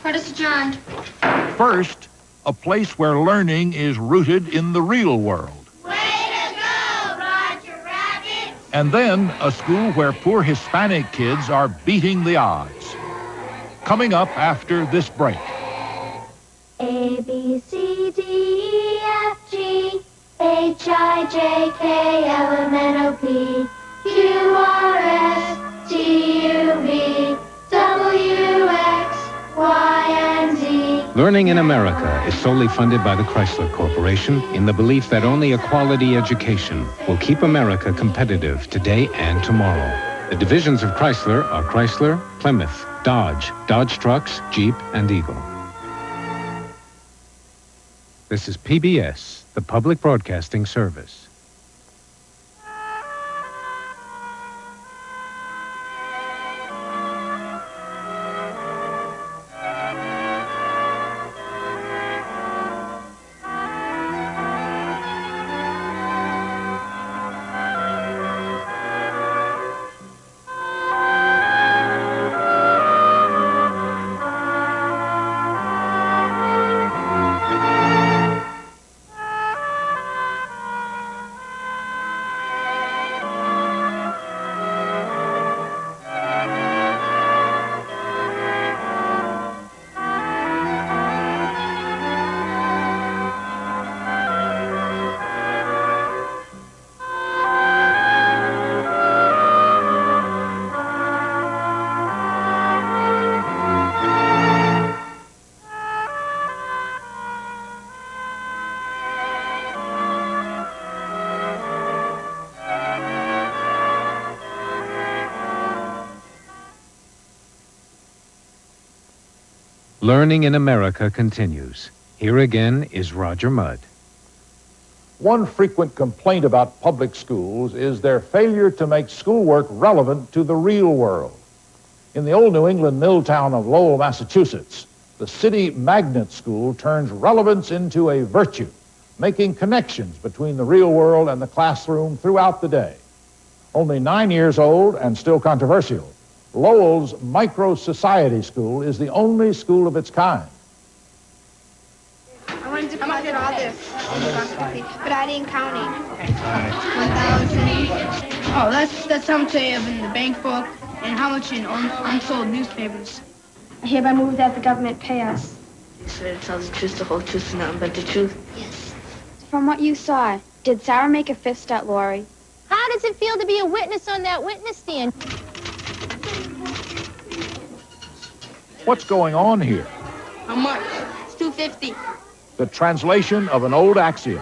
Court is adjourned. First, a place where learning is rooted in the real world. Way to go, Roger Rabbit! And then a school where poor Hispanic kids are beating the odds. Coming up after this break. A, B, C, D, E, F, G, H, I, J, K, L, M, N, O, P, Q, R, S, T, U, V, W, X, Y, and Z. Learning in America is solely funded by the Chrysler Corporation in the belief that only a quality education will keep America competitive today and tomorrow. The divisions of Chrysler are Chrysler, Plymouth, Dodge, Dodge Trucks, Jeep, and Eagle. This is PBS, the Public Broadcasting Service. Learning in America continues. Here again is Roger Mudd. One frequent complaint about public schools is their failure to make schoolwork relevant to the real world. In the old New England mill town of Lowell, Massachusetts, the city magnet school turns relevance into a virtue, making connections between the real world and the classroom throughout the day. Only 9 years old and still controversial, Lowell's MicroSociety school is the only school of its kind. I wanted to put all this in the box quickly, but I didn't count it. 1,000. Oh, that's how much I have in the bank book and how much in unsold newspapers. I hereby move that the government pay us. You swear to tell the truth, the whole truth, and nothing but the truth? Yes. From what you saw, did Sarah make a fist at Lori? How does it feel to be a witness on that witness stand? What's going on here? How much? It's $2.50. The translation of an old axiom.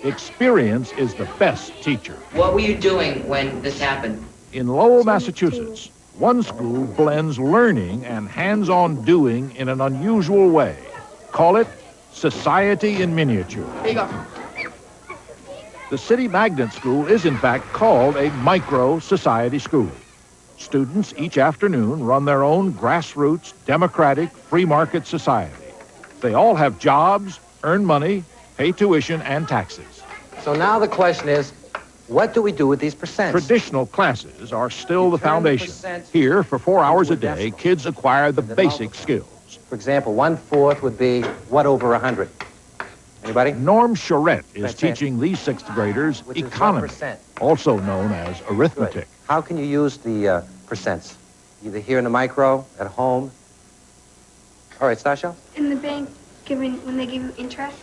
Experience is the best teacher. What were you doing when this happened? In Lowell, Massachusetts, one school blends learning and hands-on doing in an unusual way. Call it Society in Miniature. There you go. The City Magnet School is in fact called a micro-society school. Students each afternoon run their own grassroots, democratic, free market society. They all have jobs, earn money, pay tuition and taxes. So now the question is, what do we do with these percents? Traditional classes are still the foundation. Here, for 4 hours a day, kids acquire the basic skills. For example, 1/4 would be what over 100? Anybody? Norm Charette is teaching these sixth graders economy, also known as arithmetic. Good. How can you use the percents? Either here in the micro, at home. All right, Stasha? In the bank, when they give you interest?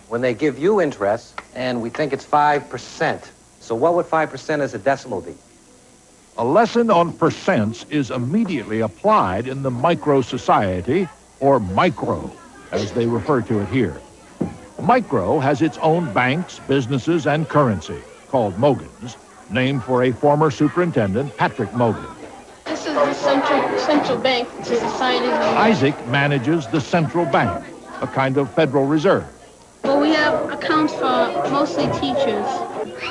When they give you interest, and we think it's 5%. So what would 5% as a decimal be? A lesson on percents is immediately applied in the micro-society, or micro, as they refer to it here. Micro has its own banks, businesses, and currency, called Mogan's, named for a former superintendent, Patrick Mogan. This is the central bank, which is the sign of the... Isaac manages the central bank, a kind of Federal Reserve. Well, we have accounts for mostly teachers.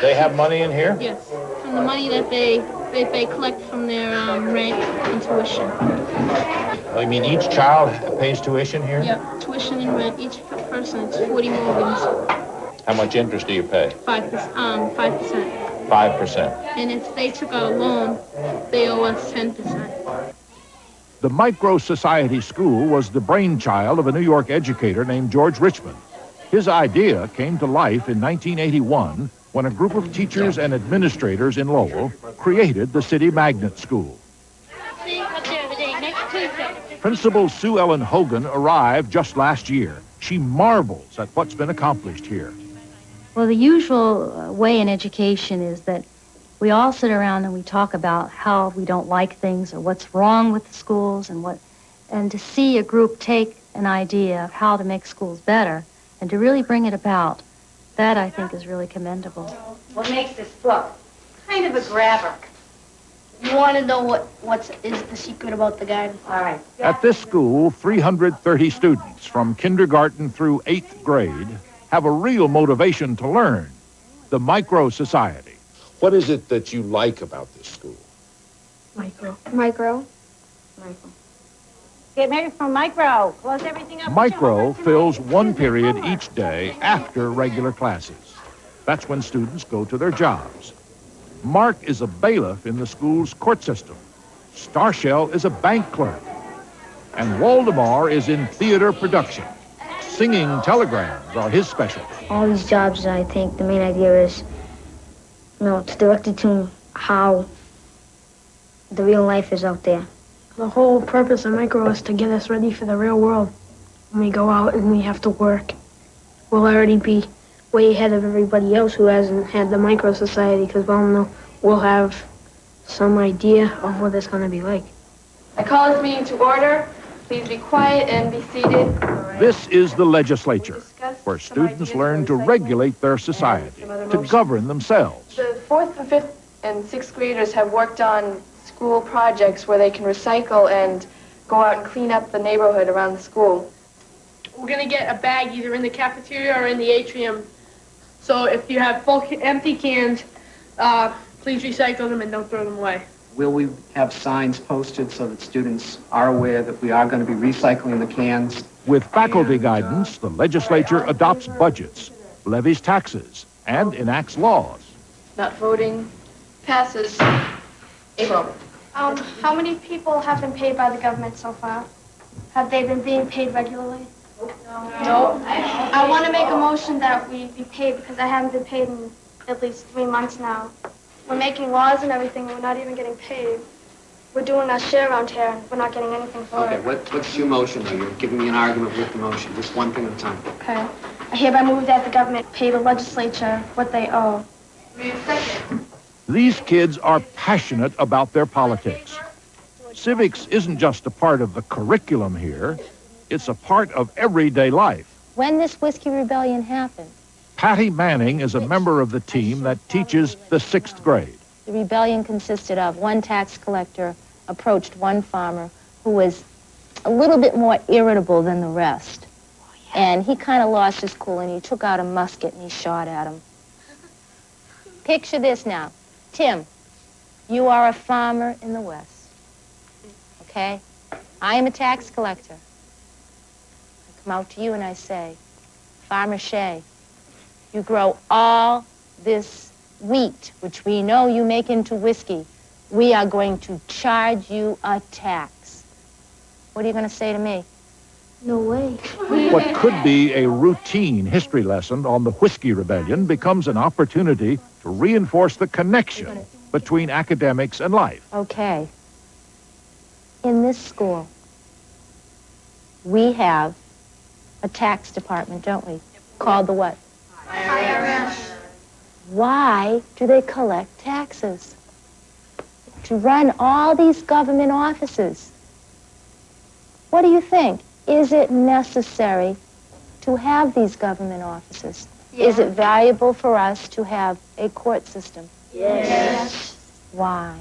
They have money in here? Yes, from the money that they collect from their rent and tuition. Oh, you mean each child pays tuition here? Yep, tuition and rent, each person, it's 40 Morgans. How much interest do you pay? 5%. 5%. And if they took out a loan, they owe us 10%. The Micro-Society School was the brainchild of a New York educator named George Richmond. His idea came to life in 1981 when a group of teachers and administrators in Lowell created the City Magnet School. Principal Sue Ellen Hogan arrived just last year. She marvels at what's been accomplished here. Well, the usual way in education is that we all sit around and we talk about how we don't like things or what's wrong with the schools and to see a group take an idea of how to make schools better and to really bring it about, that I think is really commendable. What makes this book kind of a grabber? You want to know what is the secret about the garden? All right. At this school, 330 students from kindergarten through 8th grade have a real motivation to learn, the Micro-Society. What is it that you like about this school? Micro. Get married from Micro. Close everything up. Micro fills one period each day after regular classes. That's when students go to their jobs. Mark is a bailiff in the school's court system. Starshell is a bank clerk. And Waldemar is in theater production. Singing telegrams are his specialty. All these jobs, I think the main idea is, it's directed to how the real life is out there. The whole purpose of Micro is to get us ready for the real world. When we go out and we have to work, we'll already be way ahead of everybody else who hasn't had the Micro-Society, because we'll have some idea of what it's going to be like. I call this meeting to order. Please be quiet and be seated. This is the legislature, where students learn to regulate their society, to govern themselves. The 4th and 5th and 6th graders have worked on school projects where they can recycle and go out and clean up the neighborhood around the school. We're going to get a bag either in the cafeteria or in the atrium. So if you have full empty cans, please recycle them and don't throw them away. Will we have signs posted so that students are aware that we are going to be recycling the cans? With faculty guidance, the legislature adopts budgets, levies taxes, and enacts laws. Not voting passes. April. How many people have been paid by the government so far? Have they been being paid regularly? No. I want to make a motion that we be paid because I haven't been paid in at least 3 months now. We're making laws and everything, and we're not even getting paid. We're doing our share around here, and we're not getting anything for Okay, it. what's your motion, though? You're giving me an argument with the motion, just one thing at a time. Okay. I hereby move that the government pay the legislature what they owe. These kids are passionate about their politics. Civics isn't just a part of the curriculum here, it's a part of everyday life. When this Whiskey Rebellion happened, Patty Manning is a member of the team that teaches the 6th grade. The rebellion consisted of one tax collector approached one farmer who was a little bit more irritable than the rest. And he kind of lost his cool, and he took out a musket and he shot at him. Picture this now. Tim, you are a farmer in the West, okay? I am a tax collector. I come out to you and I say, Farmer Shea, you grow all this wheat, which we know you make into whiskey. We are going to charge you a tax. What are you going to say to me? No way. What could be a routine history lesson on the Whiskey Rebellion becomes an opportunity to reinforce the connection between academics and life. Okay. In this school, we have a tax department, don't we? Called the what? IRS. Why do they collect taxes? To run all these government offices. What do you think? Is it necessary to have these government offices? Yeah. Is it valuable for us to have a court system? Yes. Why?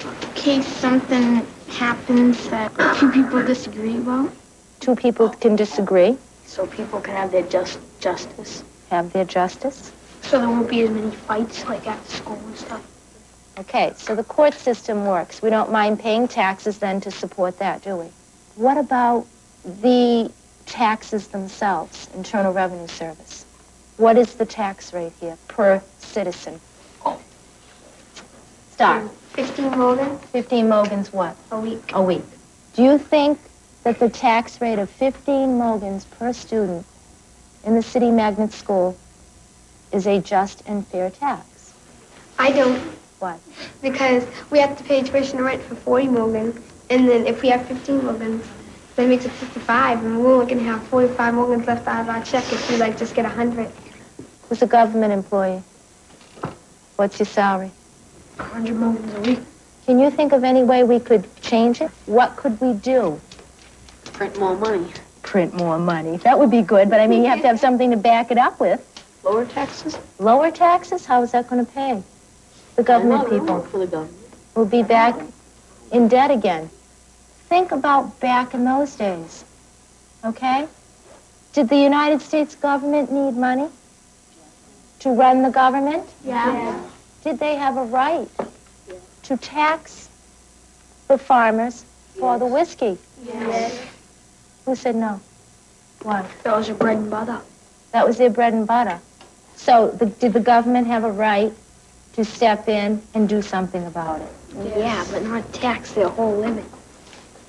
In case something happens that two people disagree about. Two people can disagree. So people can have their justice. Have their justice. So there won't be as many fights like after school and stuff. Okay, so the court system works. We don't mind paying taxes then to support that, do we? What about the taxes themselves, Internal Revenue Service? What is the tax rate here per citizen? Start. 15 Mogans. 15 Mogans what? A week. A week. Do you think that the tax rate of 15 Mogans per student in the City Magnet School is a just and fair tax? I don't. What? Because we have to pay tuition and rent for 40 Mogans, and then if we have 15 Mogans, that makes it 55, and we're only going to have 45 Mogans left out of our check if we just get 100. Who's a government employee? What's your salary? 100 Mogans a week. Can you think of any way we could change it? What could we do? Print more money. Print more money. That would be good, but I mean, you have to have something to back it up with. Lower taxes? Lower taxes? How is that going to pay? The government people For the government. will be back in debt again. Think about back in those days, okay? Did the United States government need money to run the government? Yeah. Did they have a right to tax the farmers for the whiskey? Yes. Who said no? Why? That was your bread and butter. That was their bread and butter. So did the government have a right to step in and do something about it? Yes. Yeah, but not tax their whole living.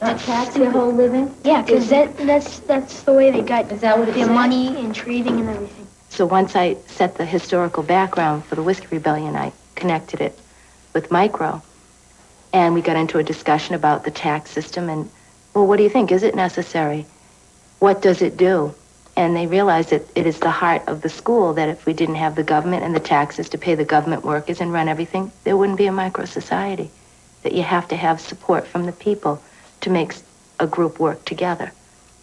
Not tax their whole living? Yeah, because that's the way they got Is that what it their said? money and trading and everything. So once I set the historical background for the Whiskey Rebellion, I connected it with micro. And we got into a discussion about the tax system and, well, what do you think? Is it necessary? What does it do? And they realized that it is the heart of the school, that if we didn't have the government and the taxes to pay the government workers and run everything, there wouldn't be a micro-society. That you have to have support from the people to make a group work together.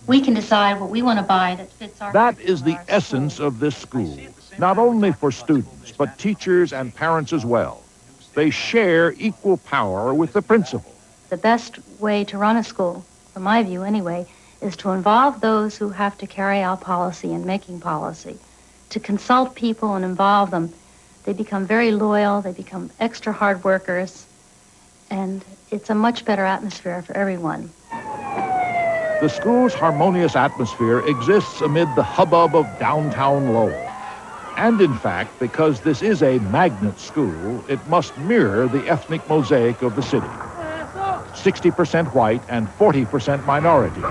We can decide what we want to buy that fits our... That is the essence of this school, not only for students, but teachers and parents as well. They share equal power with the principal. The best way to run a school, from my view anyway, is to involve those who have to carry out policy and making policy, to consult people and involve them. They become very loyal, they become extra hard workers, and it's a much better atmosphere for everyone. The school's harmonious atmosphere exists amid the hubbub of downtown Lowell. And in fact, because this is a magnet school, it must mirror the ethnic mosaic of the city. 60% white and 40% minority,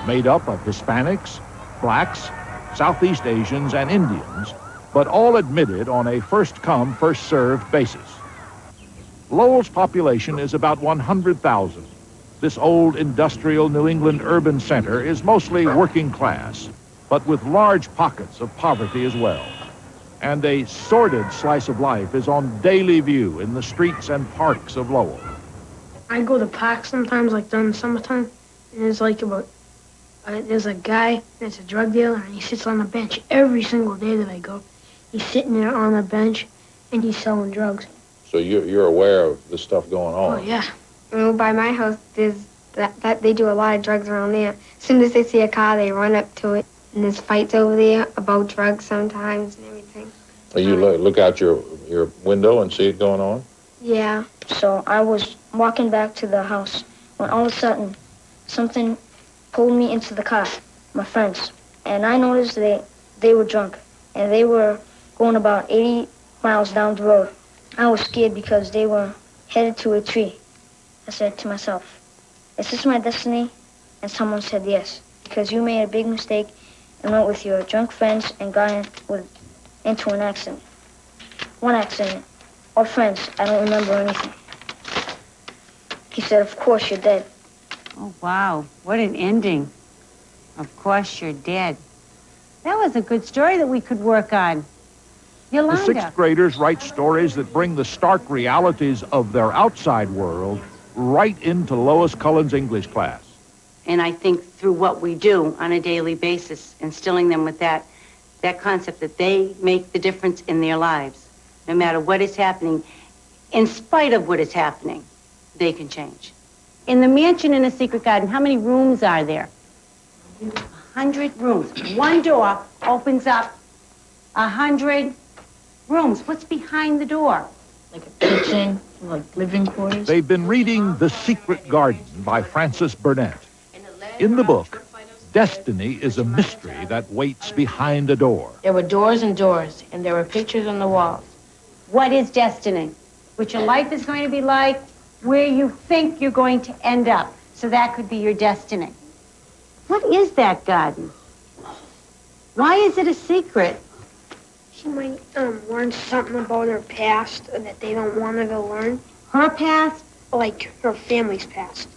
made up of Hispanics, blacks, Southeast Asians, and Indians, but all admitted on a first-come, first-served basis. Lowell's population is about 100,000. This old industrial New England urban center is mostly working class, but with large pockets of poverty as well. And a sordid slice of life is on daily view in the streets and parks of Lowell. I go to parks sometimes, like during the summertime, and there's like about There's a guy that's a drug dealer, and he sits on the bench every single day that I go. He's sitting there on the bench, and he's selling drugs. So you're aware of the stuff going on? Oh, yeah. Well, by my house, there's that they do a lot of drugs around there. As soon as they see a car, they run up to it, and there's fights over there about drugs sometimes and everything. So you look out your window and see it going on? Yeah. So I was walking back to the house when all of a sudden something pulled me into the car, my friends. And I noticed they were drunk, and they were going about 80 miles down the road. I was scared because they were headed to a tree. I said to myself, is this my destiny? And someone said yes, because you made a big mistake and went with your drunk friends and got into an accident. One accident. Or friends, I don't remember anything. He said, of course you're dead. Oh, wow. What an ending. Of course you're dead. That was a good story that we could work on. Yolanda. The sixth graders write stories that bring the stark realities of their outside world right into Lois Cullen's English class. And I think through what we do on a daily basis, instilling them with that concept that they make the difference in their lives. No matter what is happening, in spite of what is happening, they can change. In the mansion in a secret garden, how many rooms are there? 100 rooms. One door opens up 100 rooms. What's behind the door? Like a kitchen, like living quarters. They've been reading The Secret Garden by Frances Burnett. In the book, destiny is a mystery that waits behind a door. There were doors and doors, and there were pictures on the walls. What is destiny? What your life is going to be like, where you think you're going to end up. So that could be your destiny. What is that garden? Why is it a secret? She might learn something about her past that they don't want her to learn. Her past? Like her family's past.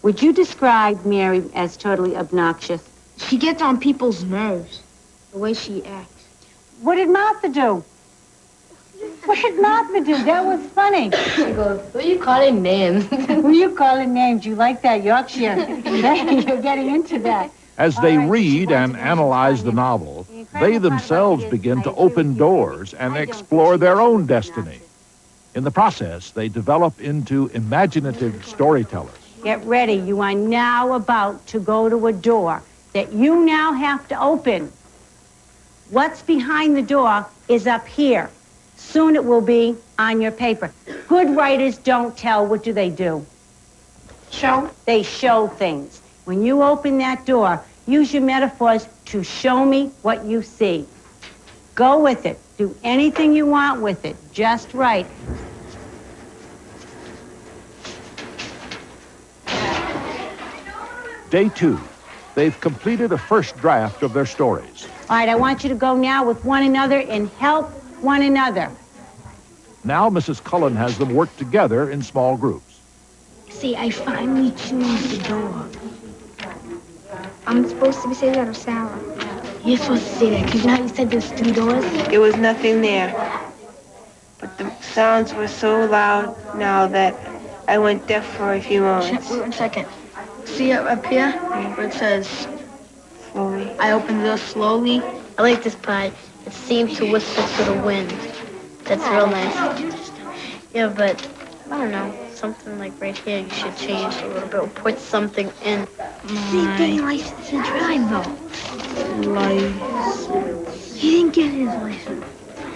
Would you describe Mary as totally obnoxious? She gets on people's nerves, the way she acts. What did Martha do? What did Martha do? That was funny. She goes, who are you calling names? Who are you calling names? You like that Yorkshire. You're getting into that. As they read and analyze the novel, they themselves begin to open doors and explore their own destiny. In the process, they develop into imaginative storytellers. Get ready. You are now about to go to a door that you now have to open. What's behind the door is up here. Soon it will be on your paper. Good writers don't tell. What do? Show. They show things. When you open that door, use your metaphors to show me what you see. Go with it. Do anything you want with it. Just right. Day 2. They've completed a first draft of their stories. All right, I want you to go now with one another and help one another. Now Mrs. Cullen has them work together in small groups. See, I finally choose the door. I'm supposed to be saying that or Sarah? You're supposed to say that, because now you said there's 3 doors. There was nothing there. But the sounds were so loud now that I went deaf for a few moments. Wait 1 second. See up here where it says, Slowly. I opened the door slowly. I like this part. It seemed to whisper to the wind. That's real nice. Yeah, but I don't know. Something like right here you should change a little bit or put something in. See, getting license to drive though. License. He didn't get his license.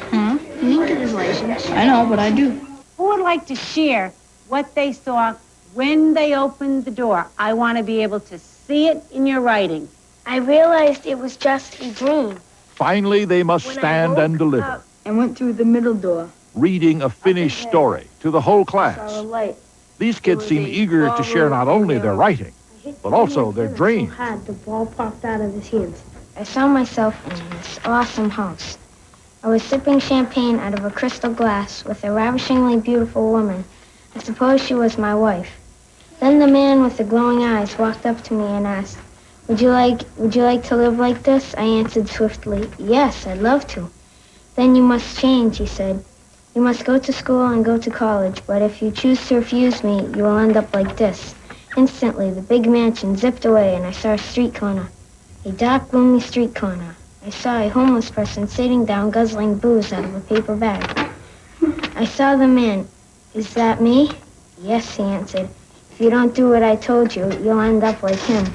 Huh? He didn't get his license. I know, but I do. Who would like to share what they saw when they opened the door? I want to be able to see it in your writing. I realized it was just a dream. Finally, they must stand and deliver, I went through the middle door. reading a finished story to the whole Saw a class. light. These kids seem eager to share not only their writing, but also their dreams. The ball popped out of his hands. I found myself in this awesome house. I was sipping champagne out of a crystal glass with a ravishingly beautiful woman. I suppose she was my wife. Then the man with the glowing eyes walked up to me and asked, Would you like to live like this? I answered swiftly, yes, I'd love to. Then you must change, he said. You must go to school and go to college, but if you choose to refuse me, you will end up like this. Instantly, the big mansion zipped away, and I saw a street corner. A dark, gloomy street corner. I saw a homeless person sitting down, guzzling booze out of a paper bag. I saw the man. Is that me? Yes, he answered. If you don't do what I told you, you'll end up like him.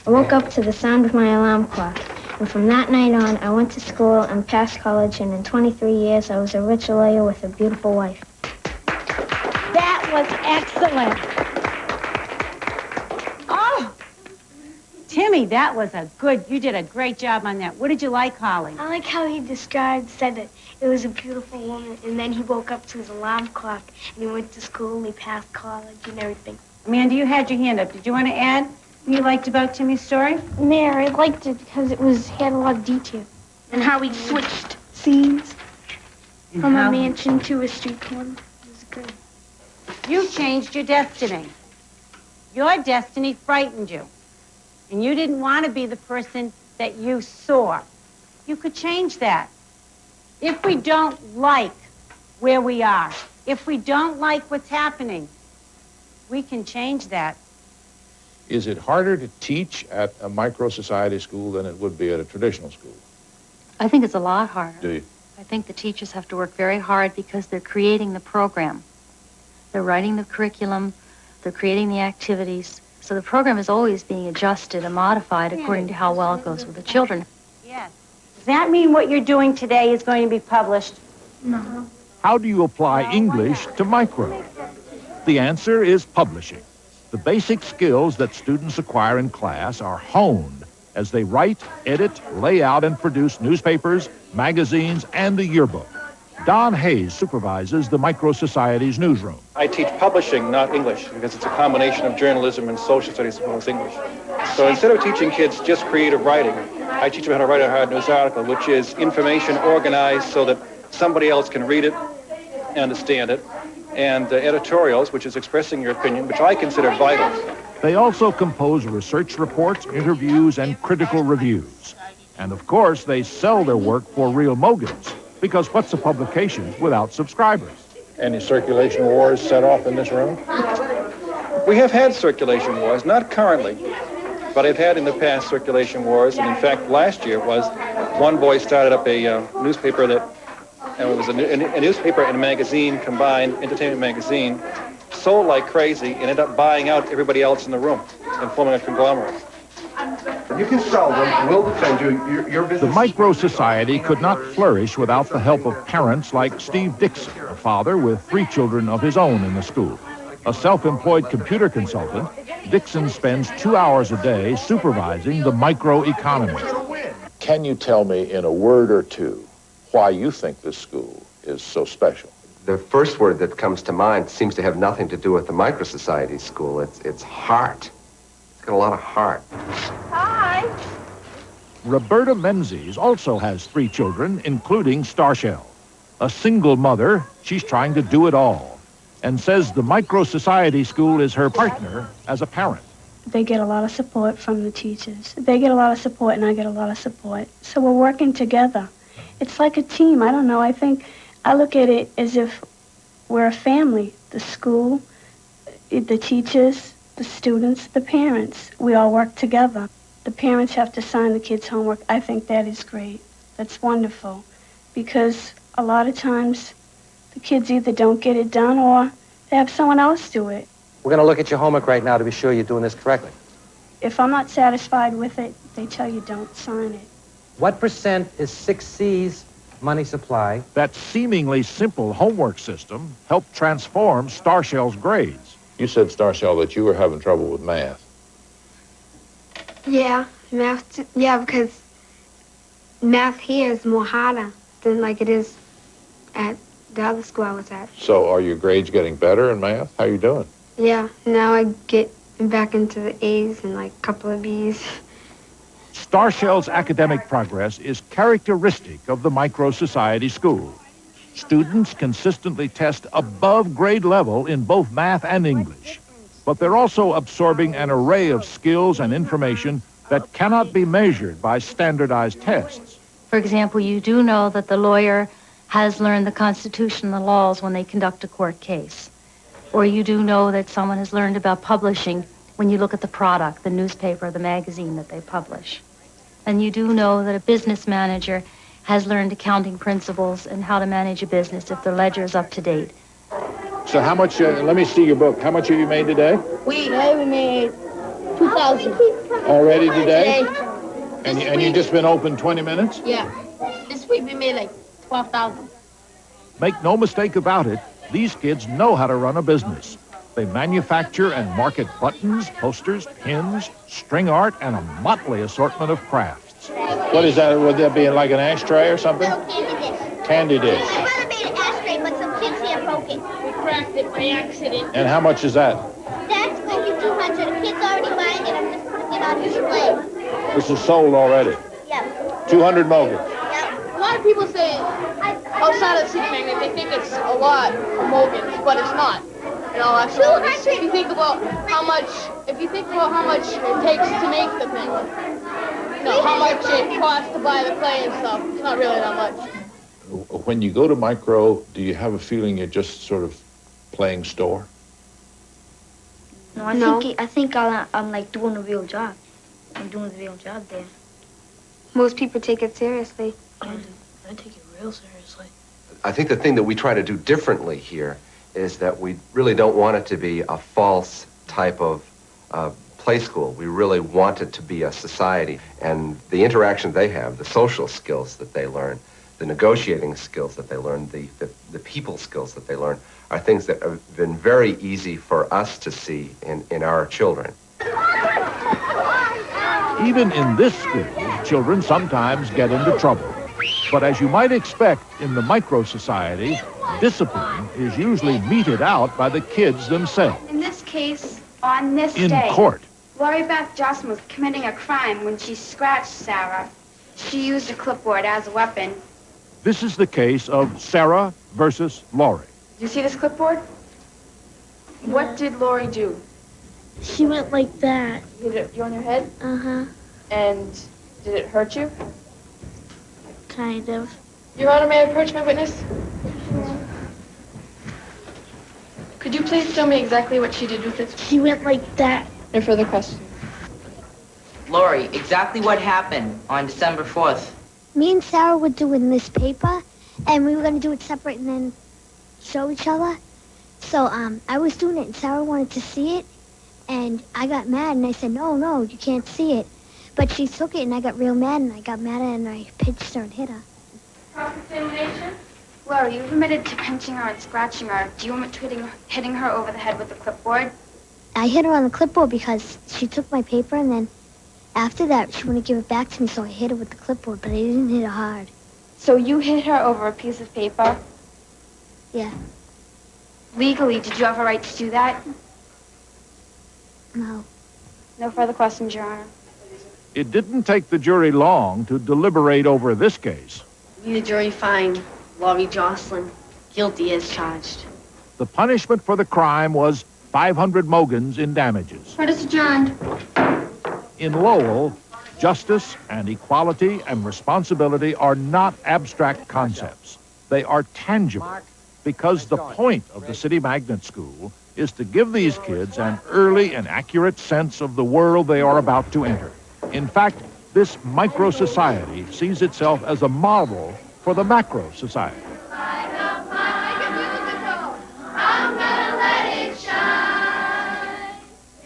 I woke up to the sound of my alarm clock, and from that night on, I went to school and passed college, and in 23 years, I was a rich lawyer with a beautiful wife. That was excellent. Oh, Timmy, you did a great job on that. What did you like, Holly? I like how he said that it was a beautiful woman, and then he woke up to his alarm clock, and he went to school, and he passed college and everything. Amanda, you had your hand up. Did you want to add what you liked about Timmy's story? Mayor, I liked it because had a lot of detail, and how he switched scenes from a mansion to a street corner. It was good. You changed your destiny. Your destiny frightened you. And you didn't want to be the person that you saw. You could change that. If we don't like where we are, if we don't like what's happening, we can change that. Is it harder to teach at a micro-society school than it would be at a traditional school? I think it's a lot harder. Do you? I think the teachers have to work very hard because they're creating the program. They're writing the curriculum, they're creating the activities. So the program is always being adjusted and modified according to how well it goes with the children. Yes. Does that mean what you're doing today is going to be published? No. How do you apply English to micro? The answer is publishing. The basic skills that students acquire in class are honed as they write, edit, lay out, and produce newspapers, magazines, and the yearbook. Don Hayes supervises the MicroSociety's newsroom. I teach publishing, not English, because it's a combination of journalism and social studies as well as English. So instead of teaching kids just creative writing, I teach them how to write a hard news article, which is information organized so that somebody else can read it, understand it, and editorials, which is expressing your opinion, which I consider vital. They also compose research reports, interviews, and critical reviews. And of course, they sell their work for real moguls, because what's a publication without subscribers? Any circulation wars set off in this room? We have had circulation wars, not currently, but I've had in the past circulation wars, and in fact, last year it was one boy started up a newspaper that, and it was a newspaper and a magazine combined, entertainment magazine, sold like crazy and ended up buying out everybody else in the room and forming a conglomerate. You can sell them. We'll defend you. Your business. The MicroSociety could not flourish without the help of parents like Steve Dixon, a father with 3 children of his own in the school. A self-employed computer consultant, Dixon spends 2 hours a day supervising the microeconomy. Can you tell me in a word or two why you think this school is so special? The first word that comes to mind seems to have nothing to do with the MicroSociety school. It's heart. It's got a lot of heart. Hi. Roberta Menzies also has 3 children, including Starshell. A single mother, she's trying to do it all, and says the MicroSociety school is her partner as a parent. They get a lot of support from the teachers. They get a lot of support, and I get a lot of support. So we're working together. It's like a team. I don't know. I look at it as if we're a family. The school, the teachers, the students, the parents. We all work together. The parents have to sign the kids' homework. I think that is great. That's wonderful. Because a lot of times the kids either don't get it done or they have someone else do it. We're going to look at your homework right now to be sure you're doing this correctly. If I'm not satisfied with it, they tell you don't sign it. What percent is 6C's money supply? That seemingly simple homework system helped transform Starshell's grades. You said, Starshell, that you were having trouble with math. Yeah, math. Yeah, because math here is more harder than like it is at the other school I was at. So are your grades getting better in math? How are you doing? Yeah, now I get back into the A's and like a couple of B's. Starshell's academic progress is characteristic of the MicroSociety school. Students consistently test above grade level in both math and English, but they're also absorbing an array of skills and information that cannot be measured by standardized tests. For example, you do know that the lawyer has learned the Constitution and the laws when they conduct a court case. Or you do know that someone has learned about publishing when you look at the product, the newspaper, the magazine that they publish. And you do know that a business manager has learned accounting principles and how to manage a business if their ledger is up to date. So how much, let me see your book. How much have you made today? Today we made 2,000. Already today? Today. And you just been open 20 minutes? Yeah. This week we made like 12,000. Make no mistake about it, these kids know how to run a business. They manufacture and market buttons, posters, pins, string art, and a motley assortment of crafts. What is that? Would that be like an ashtray or something? No, candy dish. Candy dish. My brother made an ashtray, but some kids here broke it. We cracked it by accident. And how much is that? That's going to be 200. The kids already buying it. I'm just putting it on display. This is sold already. Yep. 200 Mogans. A lot of people say outside of City Magnet, they think it's a lot of Mogans, but it's not. You know, actually, if you think about how much it takes to make the thing, you know, how much it costs to buy the clay and stuff, it's not really that much. When you go to Micro, do you have a feeling you're just sort of playing store? No, I think I'm like doing a real job. I'm doing a real job there. Most people take it seriously. I take it real seriously. I think the thing that we try to do differently here is that we really don't want it to be a false type of play school. We really want it to be a society. And the interaction they have, the social skills that they learn, the negotiating skills that they learn, the people skills that they learn, are things that have been very easy for us to see in our children. Even in this school, children sometimes get into trouble. But as you might expect in the micro-society, discipline is usually meted out by the kids themselves. In this case, on this In day, court. Lori Beth Jocelyn was committing a crime when she scratched Sarah. She used a clipboard as a weapon. This is the case of Sarah versus Lori. Do you see this clipboard? What did Lori do? She went like that. Hit you on your head? Uh-huh. And did it hurt you? Kind of. Your Honor, may I approach my witness? Could you please tell me exactly what she did with it? She went like that. No further questions. Lori, exactly what happened on December 4th? Me and Sarah were doing this paper, and we were going to do it separate and then show each other. So I was doing it, and Sarah wanted to see it, and I got mad, and I said, no, you can't see it. But she took it, and I got real mad, and I got mad at her, and I pinched her and hit her. Cross-examination? Lori, you admitted to pinching her and scratching her. Do you admit to hitting her over the head with the clipboard? I hit her on the clipboard because she took my paper, and then after that, she wouldn't give it back to me, so I hit her with the clipboard, but I didn't hit her hard. So you hit her over a piece of paper? Yeah. Legally, did you have a right to do that? No. No further questions, Your Honor. It didn't take the jury long to deliberate over this case. The jury find Lori Jocelyn guilty as charged. The punishment for the crime was 500 Mogans in damages. Court is adjourned. In Lowell, justice and equality and responsibility are not abstract concepts. They are tangible because the point of the City Magnet School is to give these kids an early and accurate sense of the world they are about to enter. In fact, this micro-society sees itself as a model for the macro-society.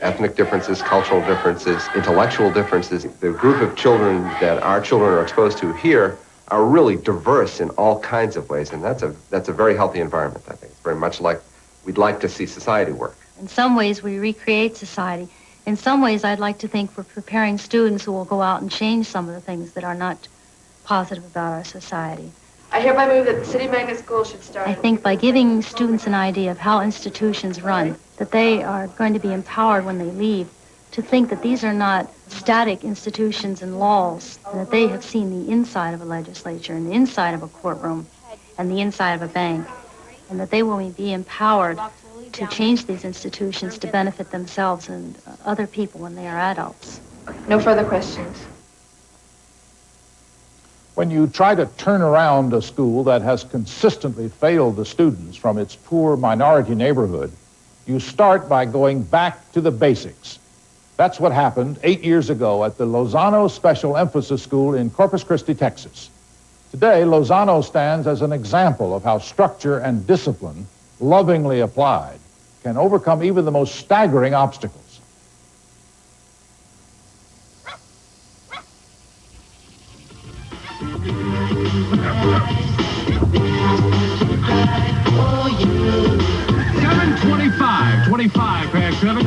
Ethnic differences, cultural differences, intellectual differences. The group of children that our children are exposed to here are really diverse in all kinds of ways, and that's a very healthy environment, I think. It's very much like we'd like to see society work. In some ways, we recreate society. In some ways, I'd like to think we're preparing students who will go out and change some of the things that are not positive about our society. I hereby move that the City Magnet School should start. I think by giving students an idea of how institutions run, that they are going to be empowered when they leave to think that these are not static institutions and laws, and that they have seen the inside of a legislature and the inside of a courtroom and the inside of a bank, and that they will be empowered to change these institutions to benefit themselves and other people when they are adults. No further questions. When you try to turn around a school that has consistently failed the students from its poor minority neighborhood, you start by going back to the basics, That's what happened 8 years ago at the Lozano Special Emphasis School in Corpus Christi, Texas. Today, Lozano stands as an example of how structure and discipline, lovingly applied, can overcome even the most staggering obstacles. $725 past 7.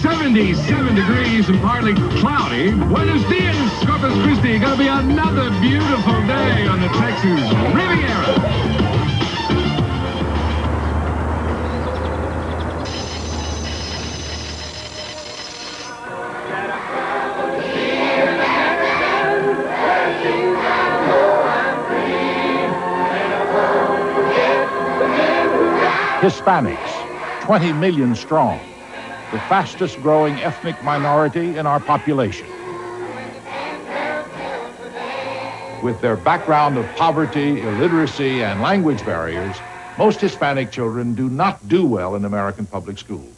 77 degrees and partly cloudy. Buenos dias, Corpus Christi. Gonna be another beautiful day on the Texas Riviera. Hispanics, 20 million strong, the fastest growing ethnic minority in our population. With their background of poverty, illiteracy, and language barriers, most Hispanic children do not do well in American public schools.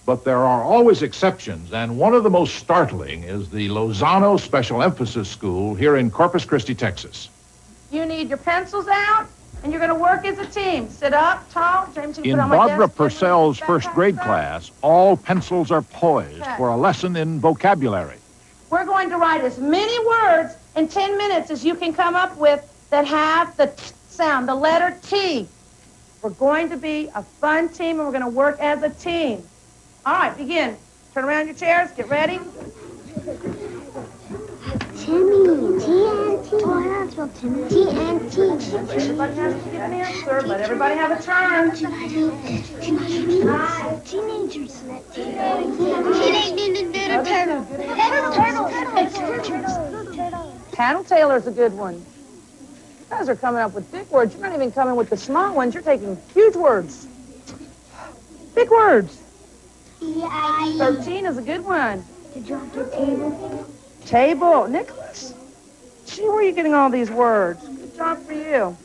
But there are always exceptions, and one of the most startling is the Lozano Special Emphasis School here in Corpus Christi, Texas. You need your pencils out, and you're going to work as a team. Sit up, tall. James, you can In put on my Barbara desk. Purcell's first grade class, all pencils are poised for a lesson in vocabulary. We're going to write as many words in 10 minutes as you can come up with that have the T sound, the letter T. We're going to be a fun team, and we're going to work as a team. All right, begin. Turn around your chairs. Get ready. Timmy, TNT. Oh, that's what Timmy. TNT. Everybody has to give an answer. Let everybody have a turn. Teenagers. Tattletailer's a good one. You guys are coming up with big words. You're not even coming with the small ones. You're taking huge words. Big words. 13 is a good one. Did you have to table? Table. Nicholas, gee, where are you getting all these words? Good job for you.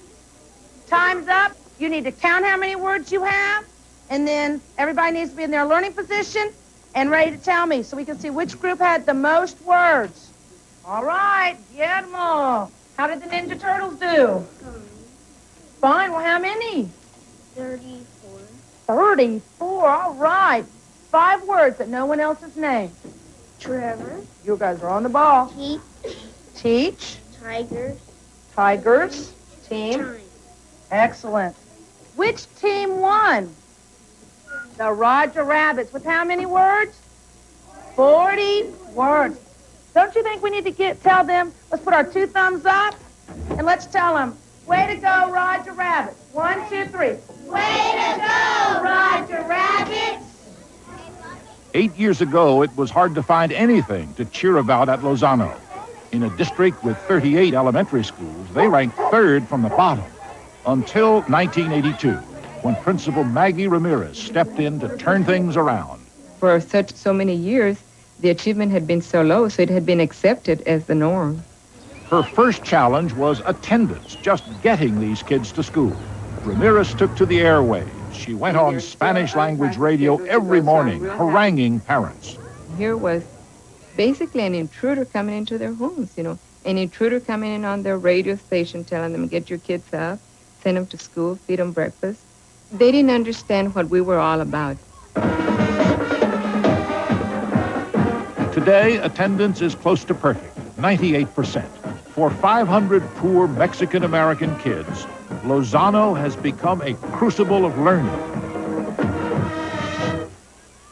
Time's up. You need to count how many words you have, and then everybody needs to be in their learning position and ready to tell me so we can see which group had the most words. All right, Guillermo. How did the Ninja Turtles do? Fine. Well, how many? 34. 34. All right. 5 words that no one else has named. Trevor. You guys are on the ball. Teach. Teach. Tigers. Tigers. Team. Time. Excellent. Which team won? The Roger Rabbits. With how many words? 40 words. Don't you think we need to tell them, let's put our 2 thumbs up, and let's tell them, way to go, Roger Rabbit. 1, 2, 3. Way to go, Roger Rabbit. 8 years ago, it was hard to find anything to cheer about at Lozano. In a district with 38 elementary schools, they ranked 3rd from the bottom until 1982, when Principal Maggie Ramirez stepped in to turn things around. For so many years, the achievement had been so low, so it had been accepted as the norm. Her first challenge was attendance, just getting these kids to school. Ramirez took to the airwaves. She went on Spanish language radio every morning, haranguing parents. Here was basically an intruder coming into their homes, an intruder coming in on their radio station telling them, get your kids up, send them to school, feed them breakfast. They didn't understand what we were all about. Today, attendance is close to perfect, 98%. For 500 poor Mexican-American kids, Lozano has become a crucible of learning.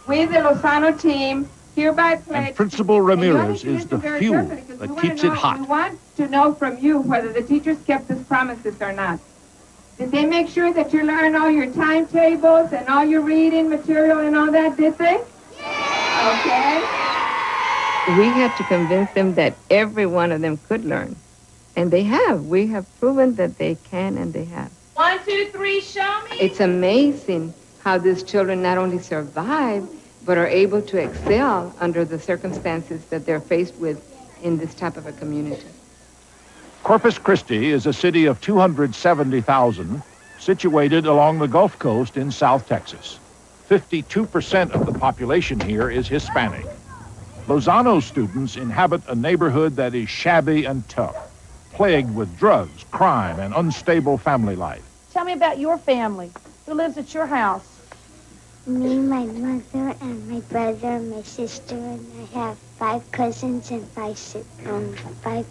We, the Lozano team, hereby pledge... And Principal Ramirez is the fuel that keeps it hot. We want to know from you whether the teachers kept these promises or not. Did they make sure that you learned all your timetables and all your reading material and all that, did they? Yeah. Okay. We had to convince them that every one of them could learn. And they have. We have proven that they can and they have. 1, 2, 3, show me. It's amazing how these children not only survive, but are able to excel under the circumstances that they're faced with in this type of a community. Corpus Christi is a city of 270,000, situated along the Gulf Coast in South Texas. 52% of the population here is Hispanic. Lozano students inhabit a neighborhood that is shabby and tough, plagued with drugs, crime, and unstable family life. Tell me about your family. Who lives at your house? Me, my mother, and my brother, and my sister, and I have 5 cousins and 5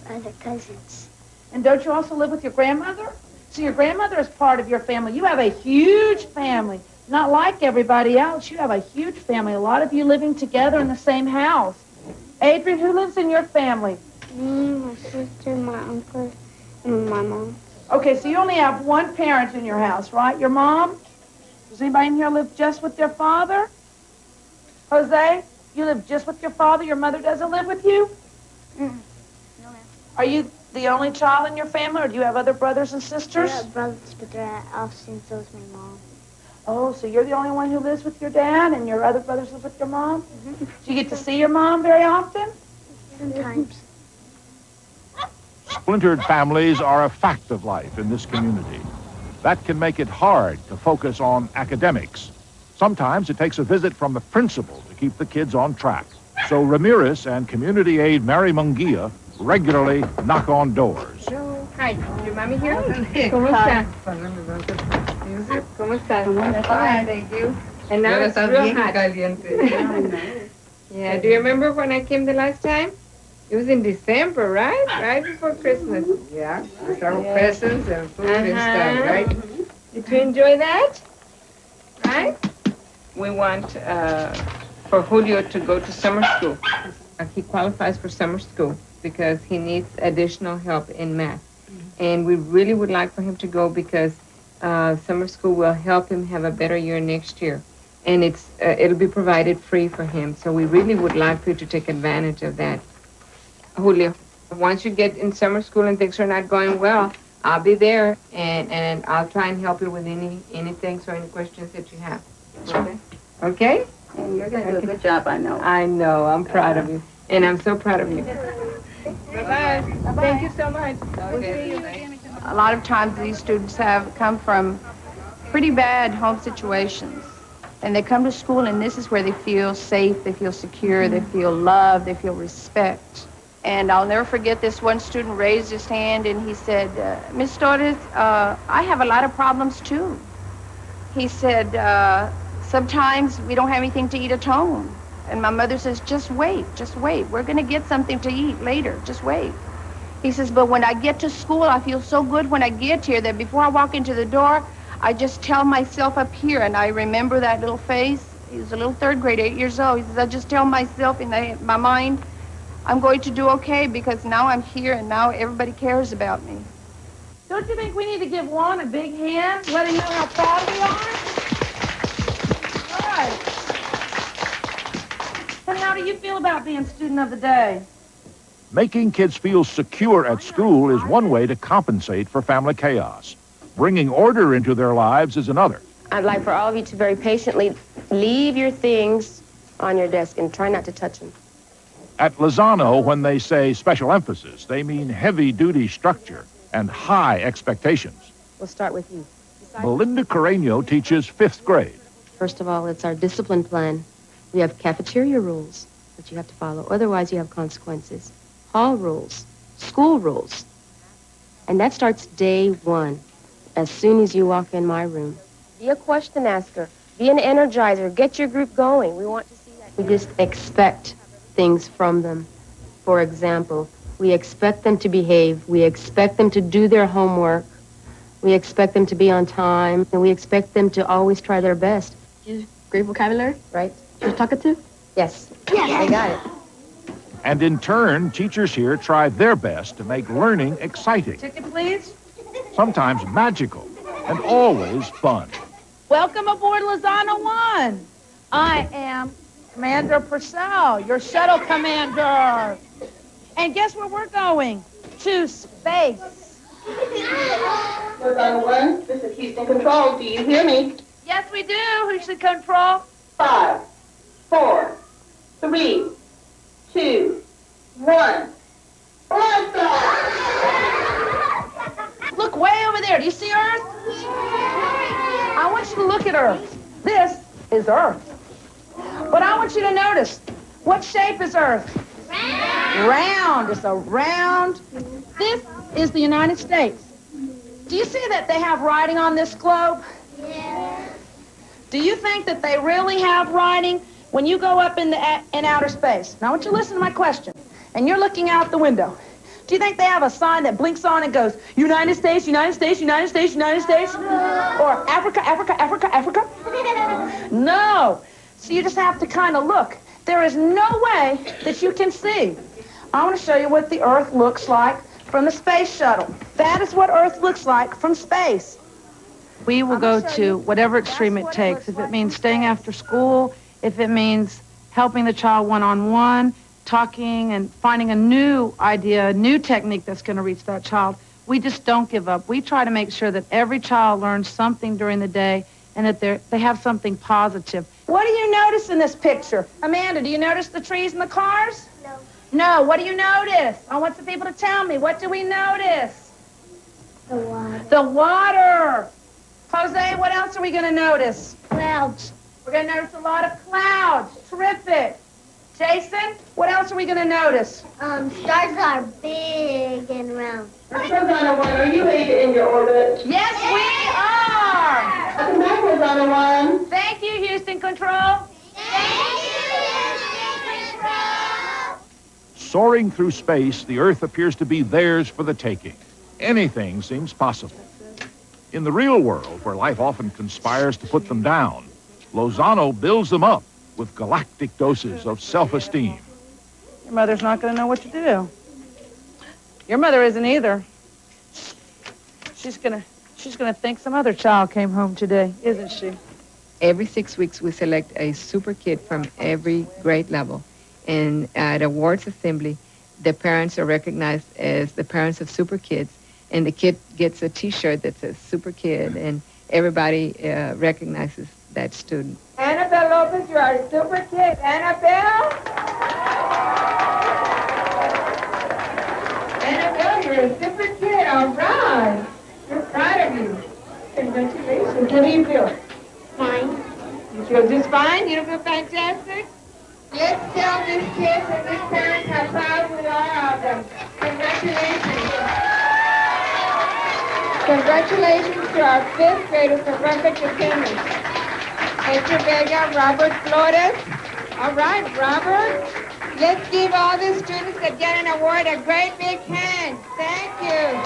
other cousins. And don't you also live with your grandmother? So your grandmother is part of your family. You have a huge family. Not like everybody else. You have a huge family. A lot of you living together in the same house. Adrian, who lives in your family? Me, my sister, my uncle, and my mom. Okay, so you only have one parent in your house, right? Your mom? Does anybody in here live just with their father? Jose, you live just with your father? Your mother doesn't live with you? No, ma'am. Are you the only child in your family, or do you have other brothers and sisters? I have brothers, but they're out since so is my mom. Oh, so you're the only one who lives with your dad, and your other brothers live with your mom? Do you get to see your mom very often? Sometimes. Splintered families are a fact of life in this community. That can make it hard to focus on academics. Sometimes it takes a visit from the principal to keep the kids on track. So Ramirez and community aide Mary Munguia regularly knock on doors. Hi, your mommy here? ¿Cómo está? ¿Cómo está? Fine, thank you. And now it's real hot. Yeah, do you remember when I came the last time? It was in December, right? Right before Christmas. Yeah, several presents and food and stuff, right? Did you enjoy that? Right? We want for Julio to go to summer school. He qualifies for summer school because he needs additional help in math. And we really would like for him to go because summer school will help him have a better year next year. And it'll be provided free for him. So we really would like for you to take advantage of that. Julio, once you get in summer school and things are not going well, I'll be there and I'll try and help you with anything or any questions that you have. Okay? Okay? And you're going to do a good job, I know. I know. I'm proud of you. And I'm so proud of you. Bye-bye. Thank you so much. We'll see you. A lot of times these students have come from pretty bad home situations. And they come to school and this is where they feel safe, they feel secure, they feel loved, they feel respect. And I'll never forget this one student raised his hand and he said, Miss Torres, I have a lot of problems too. He said, sometimes we don't have anything to eat at home. And my mother says, just wait. We're going to get something to eat later. Just wait. He says, but when I get to school, I feel so good when I get here that before I walk into the door, I just tell myself up here, and I remember that little face. He was a little 3rd grade, 8 years old. He says, I just tell myself in my mind, I'm going to do okay because now I'm here and now everybody cares about me. Don't you think we need to give Juan a big hand, let him know how proud we are? All right. And how do you feel about being student of the day? Making kids feel secure at school is one way to compensate for family chaos. Bringing order into their lives is another. I'd like for all of you to very patiently leave your things on your desk and try not to touch them. At Lozano, when they say special emphasis, they mean heavy-duty structure and high expectations. We'll start with you. Belinda Carreño teaches 5th grade. First of all, it's our discipline plan. We have cafeteria rules that you have to follow. Otherwise, you have consequences. Hall rules, school rules. And that starts day 1, as soon as you walk in my room. Be a question asker. Be an energizer. Get your group going. We want to see that. We just expect things from them. For example, we expect them to behave. We expect them to do their homework. We expect them to be on time. And we expect them to always try their best. Great vocabulary? Right. You're talkative? Yes. Yes. They got it. And in turn, teachers here try their best to make learning exciting. Ticket, please. Sometimes magical, and always fun. Welcome aboard Lozano 1. I am Commander Purcell, your shuttle commander. And guess where we're going? To space. Lozano 1, this is Houston Control. Do you hear me? Yes, we do. Houston Control. 5, 4, 3, 2, 1. Blast off! Look way over there. Do you see Earth? I want you to look at Earth. This is Earth. But I want you to notice What shape is Earth? Round. It's a round. This is the United States. Do you see that they have writing on this globe? Yeah. Do you think that they really have writing when you go up in outer space? Now I want you to listen to my question. And you're looking out the window. Do you think they have a sign that blinks on and goes, United States, United States, United States, United States? Or Africa, Africa, Africa, Africa? No. So you just have to kind of look. There is no way that you can see. I want to show you what the Earth looks like from the space shuttle. That is what Earth looks like from space. We will go to whatever extreme it takes. If it means staying after school, if it means helping the child one-on-one, talking and finding a new idea, a new technique that's going to reach that child, we just don't give up. We try to make sure that every child learns something during the day and that they have something positive. What do you notice in this picture? Amanda, do you notice the trees and the cars? No. No. What do you notice? I want some people to tell me. What do we notice? The water. The water. Jose, what else are we going to notice? Clouds. We're going to notice a lot of clouds. Terrific. Jason, what else are we going to notice? Stars are big and round. Lozano 1, are you ready to end your orbit? Yes, we are. Welcome back, Lozano 1. Thank you, Houston Control. Soaring through space, the Earth appears to be theirs for the taking. Anything seems possible. In the real world, where life often conspires to put them down, Lozano builds them up with galactic doses of self-esteem. Your mother's not going to know what to do. Your mother isn't either. She's gonna think some other child came home today, isn't she? Every 6 weeks, we select a super kid from every grade level. And at awards assembly, the parents are recognized as the parents of super kids. And the kid gets a T-shirt that says super kid, and everybody recognizes that student. Annabelle Lopez, you are a super kid. Annabelle? Annabelle, you're a super kid. All right. We're proud of you. Congratulations. How do you feel? Fine. You feel just fine? You don't feel fantastic? Let's tell these kids and these parents how proud we are of them. Congratulations. Congratulations to our 5th graders for perfect attendance. Hector Vega, Robert Flores. All right, Robert. Let's give all the students that get an award a great big hand. Thank you.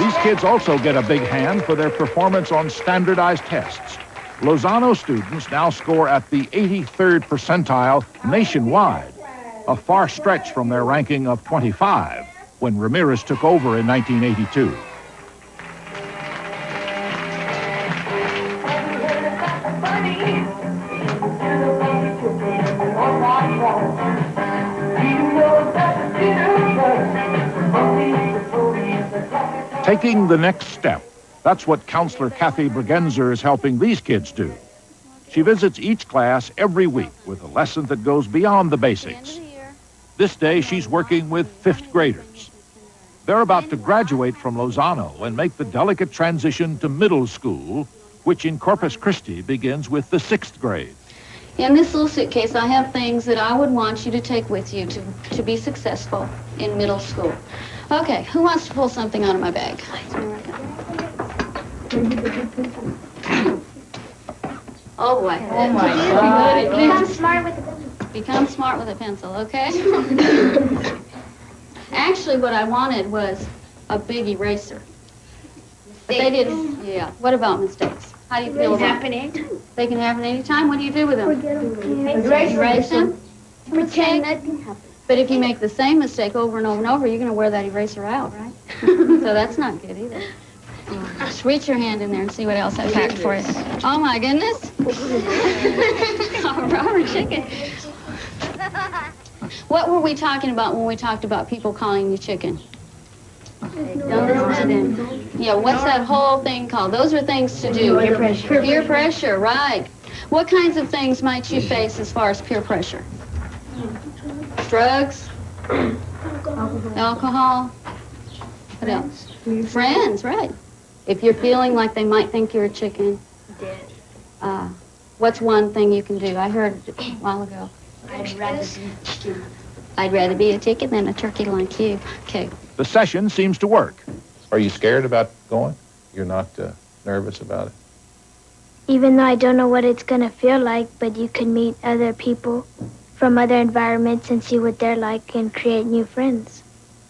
These kids also get a big hand for their performance on standardized tests. Lozano students now score at the 83rd percentile nationwide, a far stretch from their ranking of 25 when Ramirez took over in 1982. Taking the next step. That's what Counselor Kathy Bregenzer is helping these kids do. She visits each class every week with a lesson that goes beyond the basics. This day, she's working with 5th graders. They're about to graduate from Lozano and make the delicate transition to middle school, which in Corpus Christi begins with the 6th grade. In this little suitcase, I have things that I would want you to take with you to be successful in middle school. Okay, who wants to pull something out of my bag? Oh boy. Oh my God. Become smart with a pencil. Become smart with a pencil, okay? Actually, what I wanted was a big eraser. But they didn't, yeah. What about mistakes? How do you feel about it? They can happen any time. What do you do with them? Erase them? Pretend nothing happened. But if you make the same mistake over and over and over, you're going to wear that eraser out, right? So that's not good either. Just reach your hand in there and see what else I packed for you. Oh, my goodness. Oh, Robert Chicken. What were we talking about when we talked about people calling you chicken? Don't listen to them. Yeah, what's that whole thing called? Those are things to do. Peer pressure. Peer pressure, right. What kinds of things might you face as far as peer pressure? Drugs? Alcohol? What else? Friends, right. If you're feeling like they might think you're a chicken, what's one thing you can do? I heard it a while ago. I'd rather be a chicken. I'd rather be a chicken than a turkey like you. Okay. The session seems to work. Are you scared about going? You're not nervous about it? Even though I don't know what it's going to feel like, but you can meet other people from other environments and see what they're like and create new friends.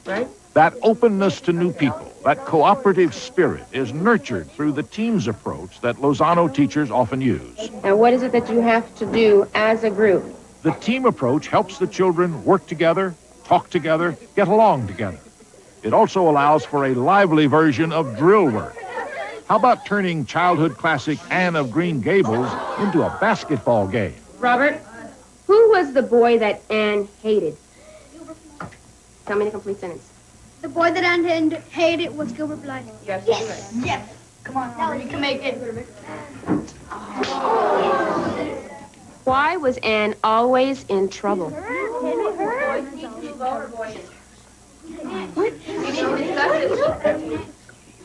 Right? That openness to new people, that cooperative spirit is nurtured through the teams approach that Lozano teachers often use. And what is it that you have to do as a group? The team approach helps the children work together, talk together, get along together. It also allows for a lively version of drill work. How about turning childhood classic Anne of Green Gables into a basketball game? Robert, who was the boy that Anne hated? Tell me the complete sentence. The boy that Anne hated was Gilbert Blythe. Yes. Yes. Come on, Robert, you can make it. Why was Anne always in trouble?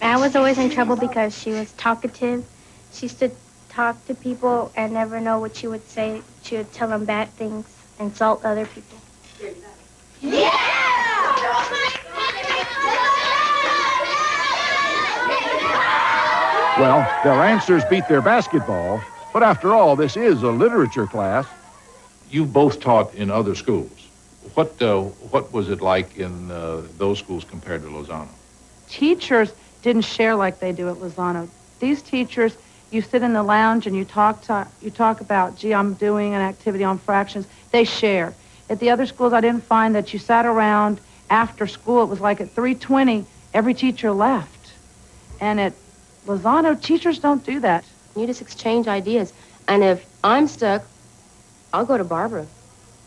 Anne was always in trouble because she was talkative. She used to talk to people and never know what she would say. She would tell them bad things, insult other people. Well, their answers beat their basketball, but after all, this is a literature class. You've both taught in other schools. What was it like in those schools compared to Lozano? Teachers didn't share like they do at Lozano. These teachers, you sit in the lounge and you talk about, gee, I'm doing an activity on fractions. They share. At the other schools, I didn't find that you sat around after school. It was like at 3:20, every teacher left. And at Lozano, teachers don't do that. You just exchange ideas. And if I'm stuck, I'll go to Barbara,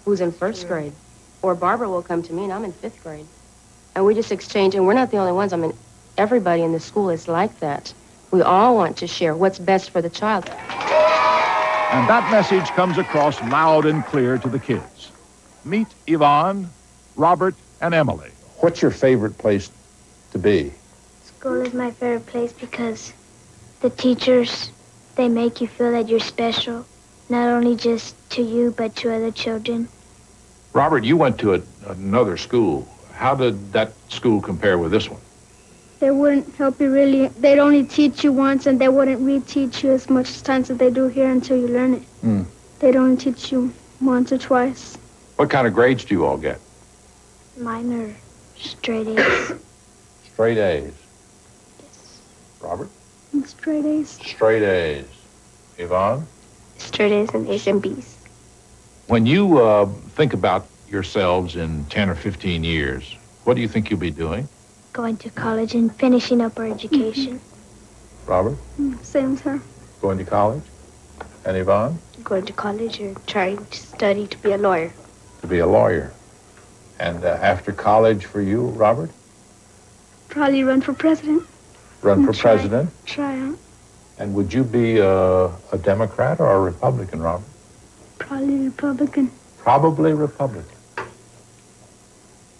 who's in first grade. Or Barbara will come to me, and I'm in 5th grade. And we just exchange, and we're not the only ones. I mean, everybody in the school is like that. We all want to share what's best for the child. And that message comes across loud and clear to the kids. Meet Yvonne, Robert, and Emily. What's your favorite place to be? School is my favorite place because the teachers, they make you feel that you're special, not only just to you, but to other children. Robert, you went to another school. How did that school compare with this one? They wouldn't help you really. They'd only teach you once, and they wouldn't reteach you as much times as they do here until you learn it. They'd only teach you once or twice. What kind of grades do you all get? Mine are straight A's. Straight A's. Robert? Straight A's. Straight A's. Yvonne? Straight A's and A's and B's. When you think about yourselves in 10 or 15 years, what do you think you'll be doing? Going to college and finishing up our education. Robert? Same as her. Going to college? And Yvonne? Going to college or trying to study to be a lawyer. To be a lawyer. And after college for you, Robert? Probably run for president. Run for president? Try out. And would you be a Democrat or a Republican, Robert? Probably Republican. Probably Republican.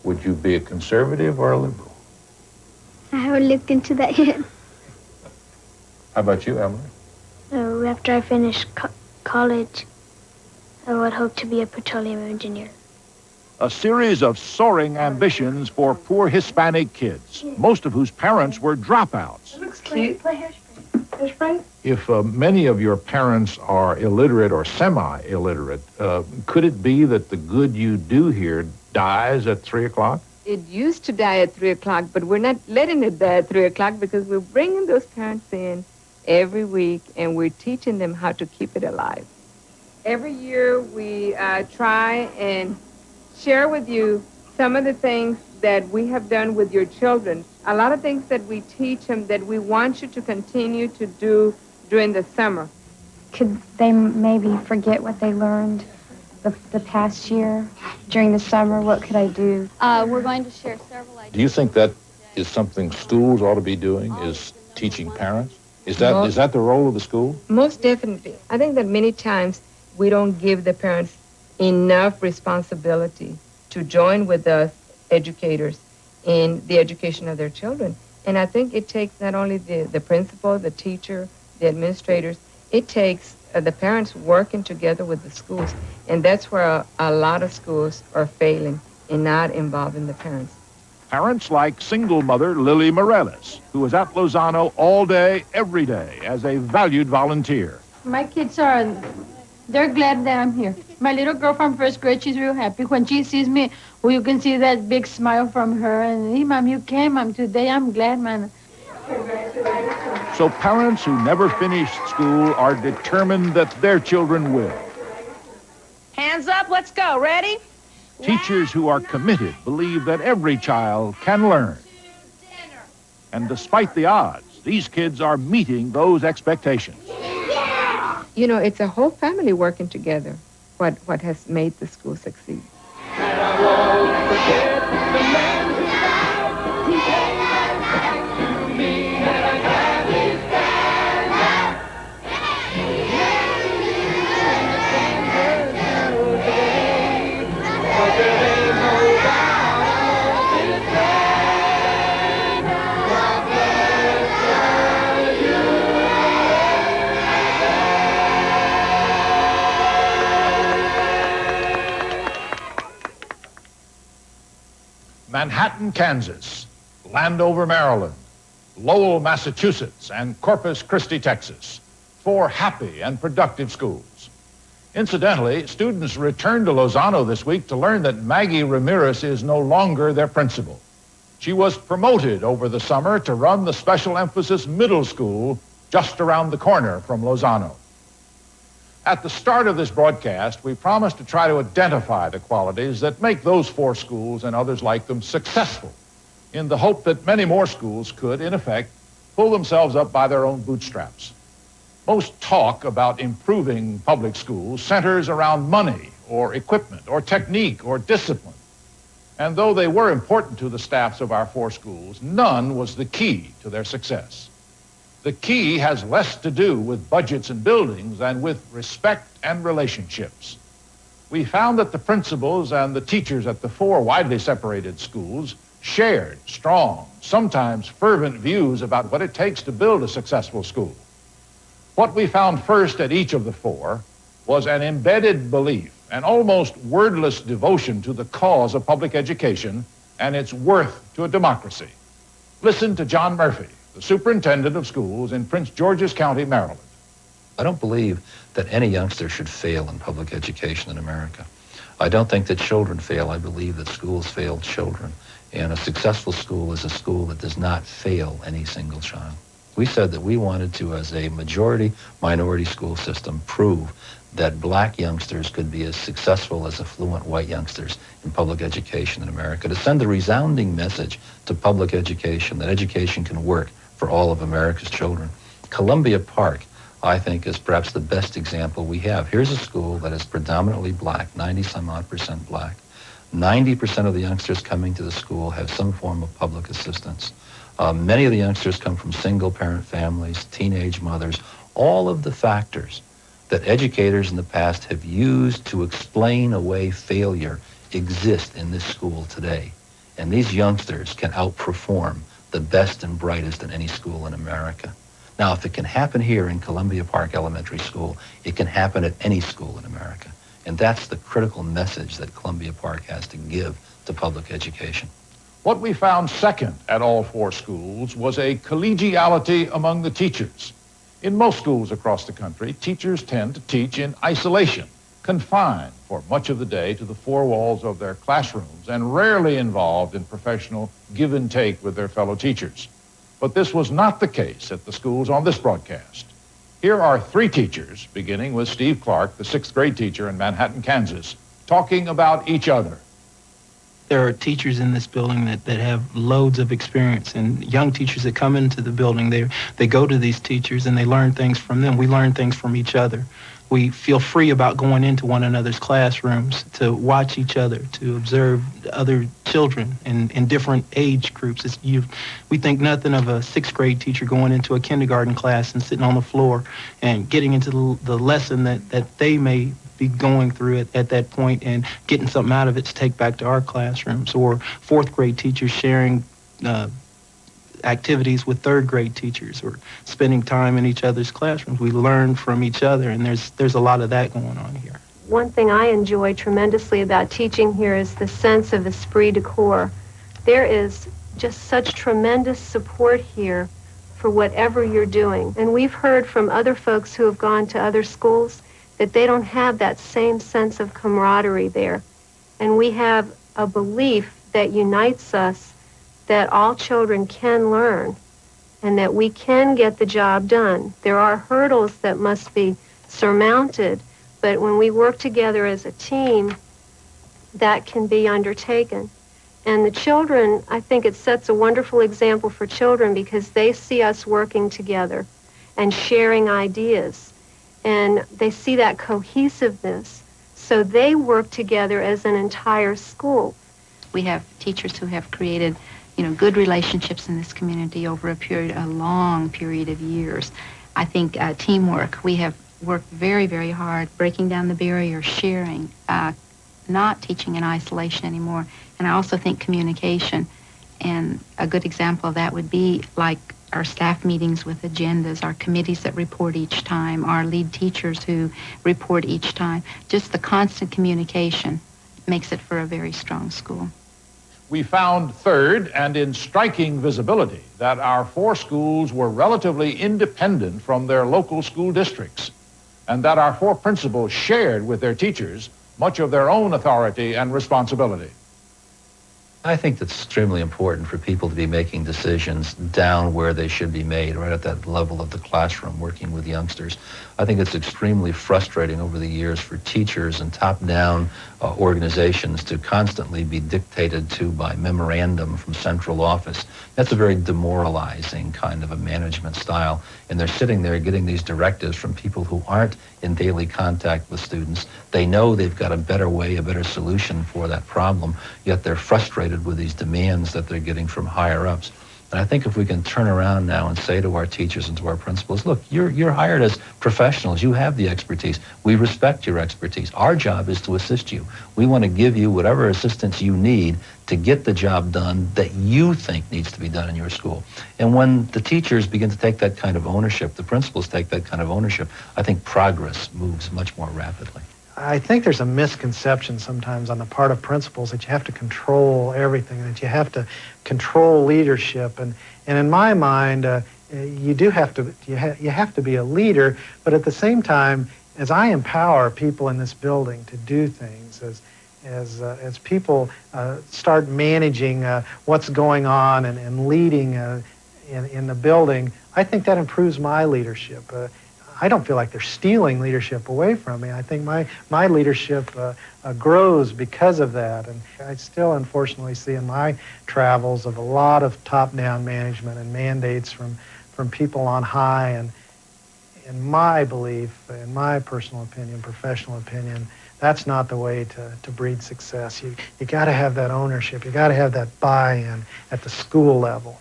Would you be a conservative or a liberal? I haven't looked into that yet. How about you, Emily? After I finish college, I would hope to be a petroleum engineer. A series of soaring ambitions for poor Hispanic kids, most of whose parents were dropouts. Looks cute. Hairspray? If many of your parents are illiterate or semi-illiterate, could it be that the good you do here dies at 3 o'clock? It used to die at 3 o'clock, but we're not letting it die at 3 o'clock because we're bringing those parents in every week and we're teaching them how to keep it alive. Every year we try and share with you some of the things that we have done with your children. A lot of things that we teach them that we want you to continue to do during the summer. Could they maybe forget what they learned the past year during the summer? What could I do? We're going to share several ideas. Do you think that is something schools ought to be doing, is teaching parents? Is that the role of the school? Most definitely. I think that many times we don't give the parents enough responsibility to join with us educators in the education of their children. And I think it takes not only the principal, the teacher, the administrators, It takes the parents working together with the schools, and that's where a lot of schools are failing in not involving the parents. Parents like single mother Lily Morales, who is at Lozano all day, every day, as a valued volunteer. My kids they're glad that I'm here. My little girl from first grade, she's real happy. When she sees me, well, you can see that big smile from her. And, hey, Mom, you came, Mom, today. I'm glad, man. So parents who never finished school are determined that their children will. Hands up, let's go. Ready? Teachers who are committed believe that every child can learn. And despite the odds, these kids are meeting those expectations. You know, it's a whole family working together, what has made the school succeed. Manhattan, Kansas, Landover, Maryland, Lowell, Massachusetts, and Corpus Christi, Texas. 4 happy and productive schools. Incidentally, students returned to Lozano this week to learn that Maggie Ramirez is no longer their principal. She was promoted over the summer to run the special emphasis middle school just around the corner from Lozano. At the start of this broadcast, we promised to try to identify the qualities that make those 4 schools and others like them successful, in the hope that many more schools could, in effect, pull themselves up by their own bootstraps. Most talk about improving public schools centers around money or equipment or technique or discipline. And though they were important to the staffs of our 4 schools, none was the key to their success. The key has less to do with budgets and buildings than with respect and relationships. We found that the principals and the teachers at the 4 widely separated schools shared strong, sometimes fervent views about what it takes to build a successful school. What we found first at each of the 4 was an embedded belief, an almost wordless devotion to the cause of public education and its worth to a democracy. Listen to John Murphy, the superintendent of schools in Prince George's County, Maryland. I don't believe that any youngster should fail in public education in America. I don't think that children fail. I believe that schools fail children. And a successful school is a school that does not fail any single child. We said that we wanted to, as a majority-minority school system, prove that black youngsters could be as successful as affluent white youngsters in public education in America, to send the resounding message to public education that education can work for all of America's children. Columbia Park, I think, is perhaps the best example we have. Here's a school that is predominantly black, 90-some-odd% black. 90% of the youngsters coming to the school have some form of public assistance. Many of the youngsters come from single-parent families, teenage mothers. All of the factors that educators in the past have used to explain away failure exist in this school today. And these youngsters can outperform the best and brightest in any school in America. Now, if it can happen here in Columbia Park Elementary School, it can happen at any school in America. And that's the critical message that Columbia Park has to give to public education. What we found second at all 4 schools was a collegiality among the teachers. In most schools across the country, teachers tend to teach in isolation, confined for much of the day to the 4 walls of their classrooms, and rarely involved in professional give and take with their fellow teachers. But this was not the case at the schools on this broadcast. Here are 3 teachers, beginning with Steve Clark, the 6th grade teacher in Manhattan, Kansas, talking about each other. There are teachers in this building that have loads of experience, and young teachers that come into the building, they go to these teachers and they learn things from them. We learn things from each other. We feel free about going into one another's classrooms to watch each other, to observe other children in different age groups. We think nothing of a 6th grade teacher going into a kindergarten class and sitting on the floor and getting into the lesson that they may be going through it at that point and getting something out of it to take back to our classrooms, or 4th grade teachers sharing activities with third grade teachers or spending time in each other's classrooms. We learn from each other, and there's a lot of that going on here. One thing I enjoy tremendously about teaching here is the sense of esprit de corps. There is just such tremendous support here for whatever you're doing. And we've heard from other folks who have gone to other schools that they don't have that same sense of camaraderie there. And we have a belief that unites us that all children can learn and that we can get the job done. There are hurdles that must be surmounted, but when we work together as a team, that can be undertaken. And the children, I think it sets a wonderful example for children because they see us working together and sharing ideas. And they see that cohesiveness. So they work together as an entire school. We have teachers who have created, good relationships in this community over a long period of years. I think teamwork, we have worked very, very hard, breaking down the barrier, sharing, not teaching in isolation anymore. And I also think communication. And a good example of that would be like our staff meetings with agendas, our committees that report each time, our lead teachers who report each time. Just the constant communication makes it for a very strong school. We found, third, and in striking visibility, that our 4 schools were relatively independent from their local school districts, and that our 4 principals shared with their teachers much of their own authority and responsibility. I think that's extremely important for people to be making decisions down where they should be made, right at that level of the classroom, working with youngsters. I think it's extremely frustrating over the years for teachers and top-down organizations to constantly be dictated to by memorandum from central office. That's a very demoralizing kind of a management style, and they're sitting there getting these directives from people who aren't in daily contact with students. They know they've got a better way, a better solution for that problem, yet they're frustrated with these demands that they're getting from higher ups. And I think if we can turn around now and say to our teachers and to our principals, look, you're hired as professionals. You have the expertise. We respect your expertise. Our job is to assist you. We want to give you whatever assistance you need to get the job done that you think needs to be done in your school. And when the teachers begin to take that kind of ownership, the principals take that kind of ownership, I think progress moves much more rapidly. I think there's a misconception sometimes on the part of principals that you have to control everything, that you have to control leadership. And in my mind, you do have to, you have to be a leader, but at the same time, as I empower people in this building to do things, as people start managing what's going on and leading in the building, I think that improves my leadership. I don't feel like they're stealing leadership away from me. I think my leadership grows because of that. And I still, unfortunately, see in my travels of a lot of top-down management and mandates from people on high. And in my belief, in my personal opinion, professional opinion, that's not the way to breed success. You got to have that ownership. You got to have that buy-in at the school level.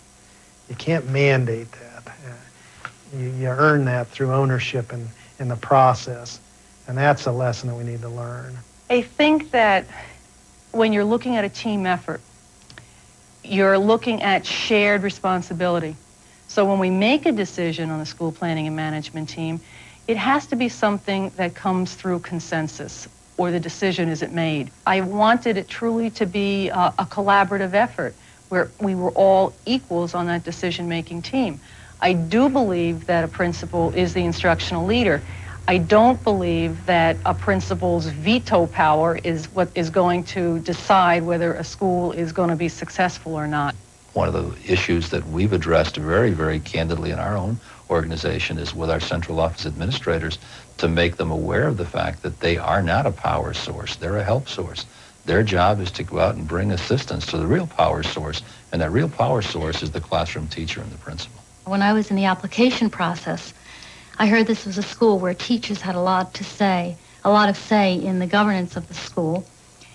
You can't mandate that. You earn that through ownership in the process. And that's a lesson that we need to learn. I think that when you're looking at a team effort, you're looking at shared responsibility. So when we make a decision on the school planning and management team, it has to be something that comes through consensus, or the decision isn't made. I wanted it truly to be a collaborative effort where we were all equals on that decision-making team. I do believe that a principal is the instructional leader. I don't believe that a principal's veto power is what is going to decide whether a school is going to be successful or not. One of the issues that we've addressed very, very candidly in our own organization is with our central office administrators to make them aware of the fact that they are not a power source. They're a help source. Their job is to go out and bring assistance to the real power source, and that real power source is the classroom teacher and the principal. When I was in the application process, I heard this was a school where teachers had a lot of say in the governance of the school,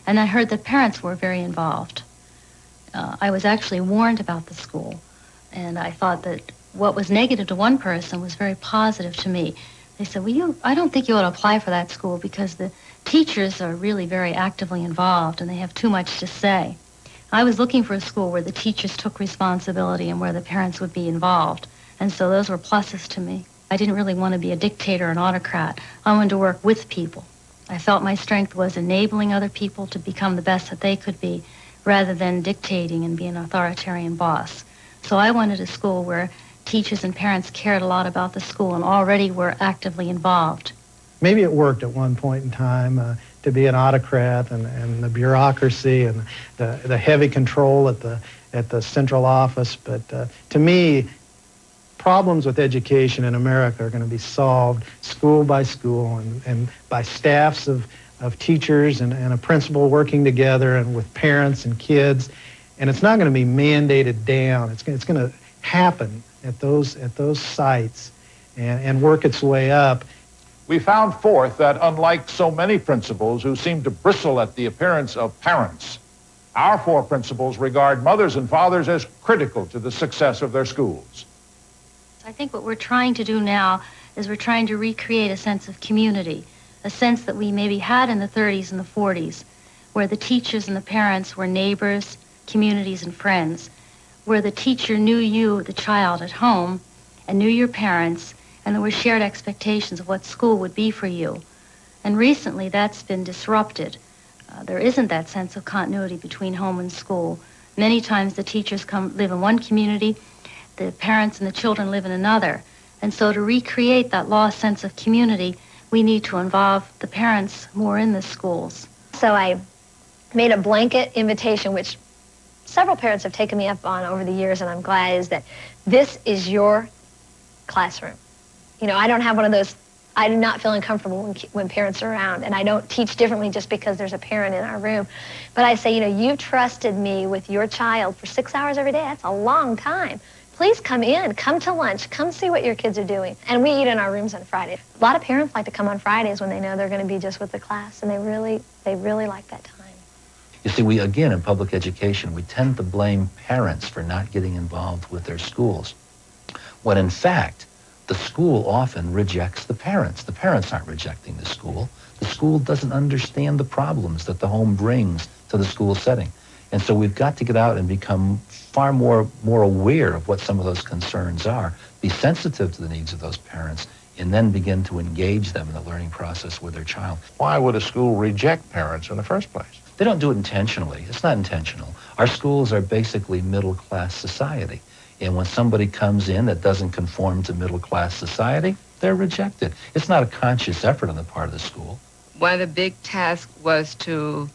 and I heard that parents were very involved. I was actually warned about the school, and I thought that what was negative to one person was very positive to me. They said, well, I don't think you ought to apply for that school because the teachers are really very actively involved and they have too much to say. I was looking for a school where the teachers took responsibility and where the parents would be involved. And so those were pluses to me. I didn't really want to be a dictator or an autocrat. I wanted to work with people. I felt my strength was enabling other people to become the best that they could be, rather than dictating and being an authoritarian boss. So I wanted a school where teachers and parents cared a lot about the school and already were actively involved. Maybe it worked at one point in time to be an autocrat and the bureaucracy and the heavy control at the central office. But to me, problems with education in America are going to be solved school by school and by staffs of teachers and a principal working together and with parents and kids. And it's not going to be mandated down. It's going to happen at those sites and work its way up. We found forth that unlike so many principals who seem to bristle at the appearance of parents, our 4 principals regard mothers and fathers as critical to the success of their schools. I think what we're trying to do now is we're trying to recreate a sense of community, a sense that we maybe had in the 30s and the 40s, where the teachers and the parents were neighbors, communities, and friends, where the teacher knew you, the child, at home, and knew your parents, and there were shared expectations of what school would be for you. And recently, that's been disrupted. There isn't that sense of continuity between home and school. Many times the teachers live in one community, the parents and the children live in another. And so to recreate that lost sense of community, we need to involve the parents more in the schools. So I made a blanket invitation, which several parents have taken me up on over the years, and I'm glad, is that this is your classroom. You know, I don't have one of those, I do not feel uncomfortable when parents are around, and I don't teach differently just because there's a parent in our room. But I say, you know, you've trusted me with your child for 6 hours every day. That's a long time. Please come in, come to lunch, come see what your kids are doing. And we eat in our rooms on Friday. A lot of parents like to come on Fridays when they know they're going to be just with the class, and they really like that time. You see, we, again, in public education, we tend to blame parents for not getting involved with their schools, when in fact, the school often rejects the parents. The parents aren't rejecting the school. The school doesn't understand the problems that the home brings to the school setting. And so we've got to get out and become far more aware of what some of those concerns are, be sensitive to the needs of those parents, and then begin to engage them in the learning process with their child. Why would a school reject parents in the first place? They don't do it intentionally. It's not intentional. Our schools are basically middle-class society. And when somebody comes in that doesn't conform to middle-class society, they're rejected. It's not a conscious effort on the part of the school. One of the big tasks was to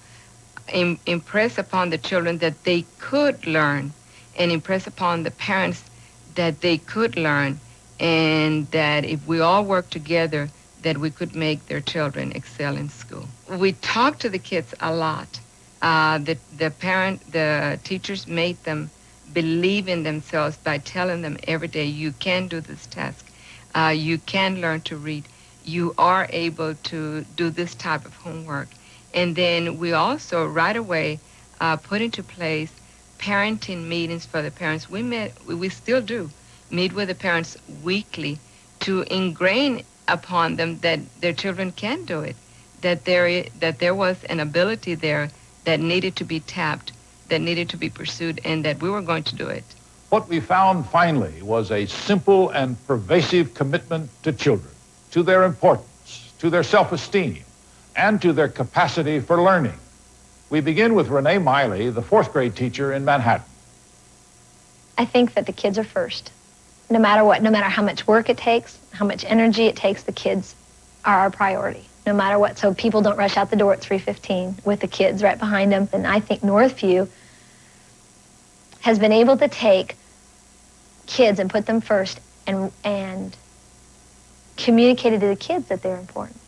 impress upon the children that they could learn, and impress upon the parents that they could learn, and that if we all work together, that we could make their children excel in school. We talked to the kids a lot. The teachers made them believe in themselves by telling them every day, you can do this task. You can learn to read. You are able to do this type of homework. And then we also right away put into place parenting meetings for the parents. We still do meet with the parents weekly to ingrain upon them that their children can do it, that there was an ability there that needed to be tapped, that needed to be pursued, and that we were going to do it. What we found finally was a simple and pervasive commitment to children, to their importance, to their self-esteem, and to their capacity for learning. We begin with Renee Miley, the 4th grade teacher in Manhattan. I think that the kids are first. No matter what, no matter how much work it takes, how much energy it takes, the kids are our priority, no matter what. So people don't rush out the door at 3:15 with the kids right behind them. And I think Northview has been able to take kids and put them first and communicated to the kids that they're important.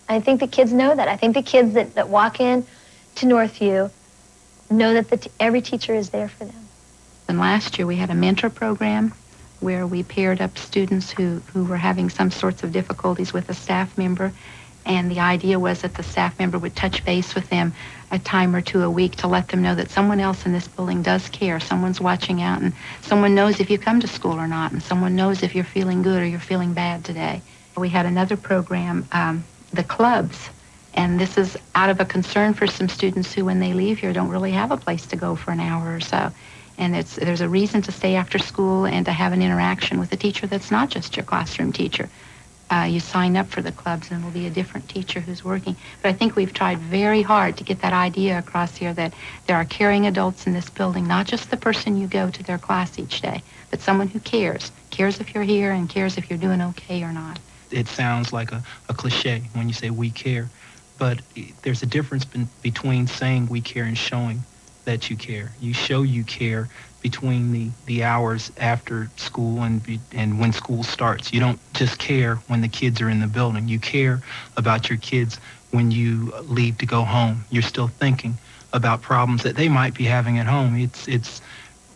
I think the kids know that. I think the kids that walk in to Northview know that every teacher is there for them. And last year we had a mentor program where we paired up students who were having some sorts of difficulties with a staff member. And the idea was that the staff member would touch base with them a time or two a week to let them know that someone else in this building does care, someone's watching out, and someone knows if you come to school or not, and someone knows if you're feeling good or you're feeling bad today. We had another program, the clubs, And this is out of a concern for some students who, when they leave here, don't really have a place to go for an hour or so. And there's a reason to stay after school and to have an interaction with a teacher that's not just your classroom teacher. You sign up for the clubs and it will be a different teacher who's working. But I think we've tried very hard to get that idea across here that there are caring adults in this building, not just the person you go to their class each day, but someone who cares if you're here and cares if you're doing okay or not. It sounds like a cliche when you say we care, but there's a difference between saying we care and showing that you care. You show you care between the hours after school and when school starts. You don't just care when the kids are in the building. You care about your kids when you leave to go home. You're still thinking about problems that they might be having at home. It's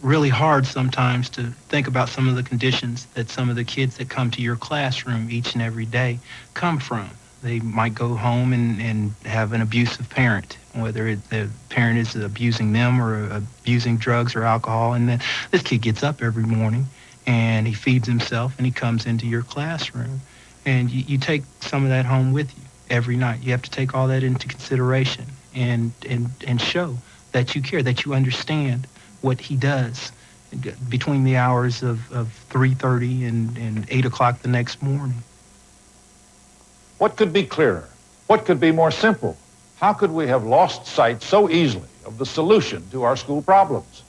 really hard sometimes to think about some of the conditions that some of the kids that come to your classroom each and every day come from. They might go home and have an abusive parent, whether the parent is abusing them or abusing drugs or alcohol. And then this kid gets up every morning and he feeds himself and he comes into your classroom. And you take some of that home with you every night. You have to take all that into consideration and show that you care, that you understand what he does between the hours of 3:30 and 8 o'clock the next morning. What could be clearer? What could be more simple? How could we have lost sight so easily of the solution to our school problems?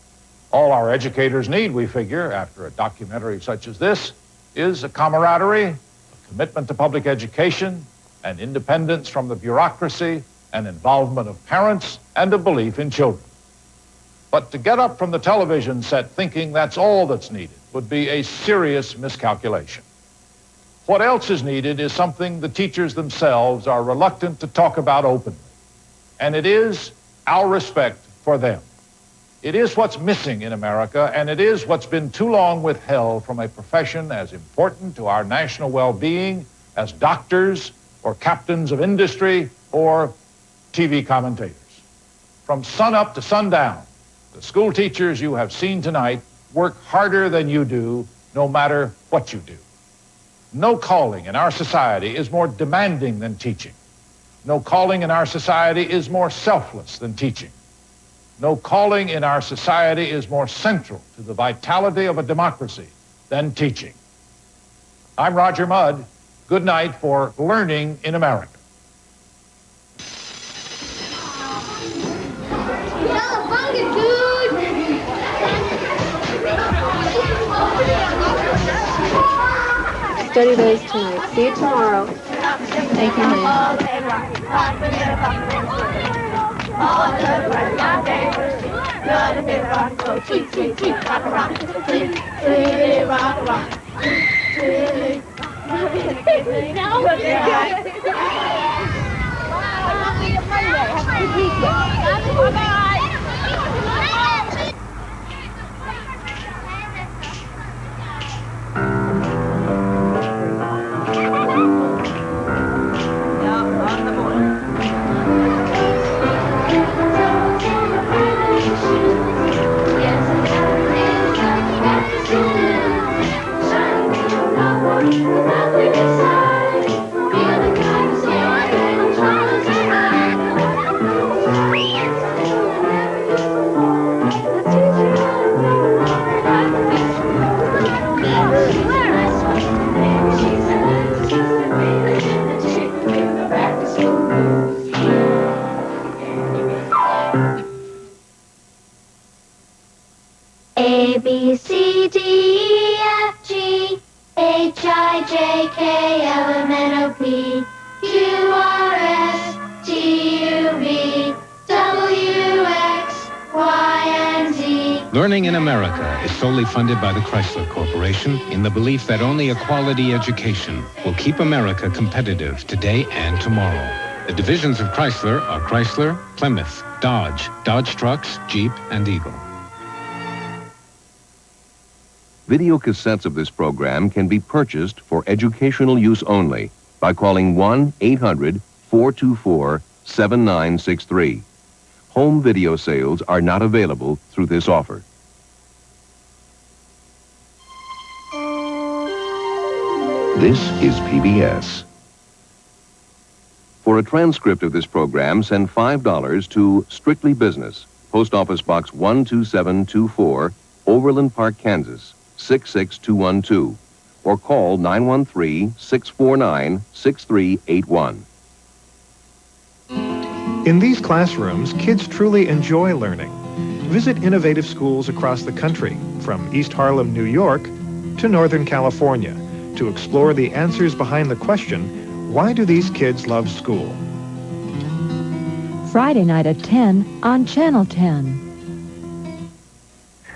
All our educators need, we figure, after a documentary such as this, is a camaraderie, a commitment to public education, an independence from the bureaucracy, an involvement of parents, and a belief in children. But to get up from the television set thinking that's all that's needed would be a serious miscalculation. What else is needed is something the teachers themselves are reluctant to talk about openly, and it is our respect for them. It is what's missing in America, and it is what's been too long withheld from a profession as important to our national well-being as doctors or captains of industry or TV commentators. From sunup to sundown, the school teachers you have seen tonight work harder than you do, no matter what you do. No calling in our society is more demanding than teaching. No calling in our society is more selfless than teaching. No calling in our society is more central to the vitality of a democracy than teaching. I'm Roger Mudd. Good night for Learning in America. Study those tonight. See you tomorrow. Thank you, ma'am. A, B, C, D, E, F, G, H, I, J, K, L, M, N, O, P, Q, R, S, T, U, V, W, X, Y, and Z. Learning in America is solely funded by the Chrysler Corporation in the belief that only a quality education will keep America competitive today and tomorrow. The divisions of Chrysler are Chrysler, Plymouth, Dodge, Dodge Trucks, Jeep, and Eagle. Video cassettes of this program can be purchased for educational use only by calling 1-800-424-7963. Home video sales are not available through this offer. This is PBS. For a transcript of this program, send $5 to Strictly Business, Post Office Box 12724, Overland Park, Kansas, 66212, or call 913-649-6381. In these classrooms, kids truly enjoy learning. Visit innovative schools across the country, from East Harlem, New York, to Northern California, to explore the answers behind the question, why do these kids love school? Friday night at 10 on Channel 10.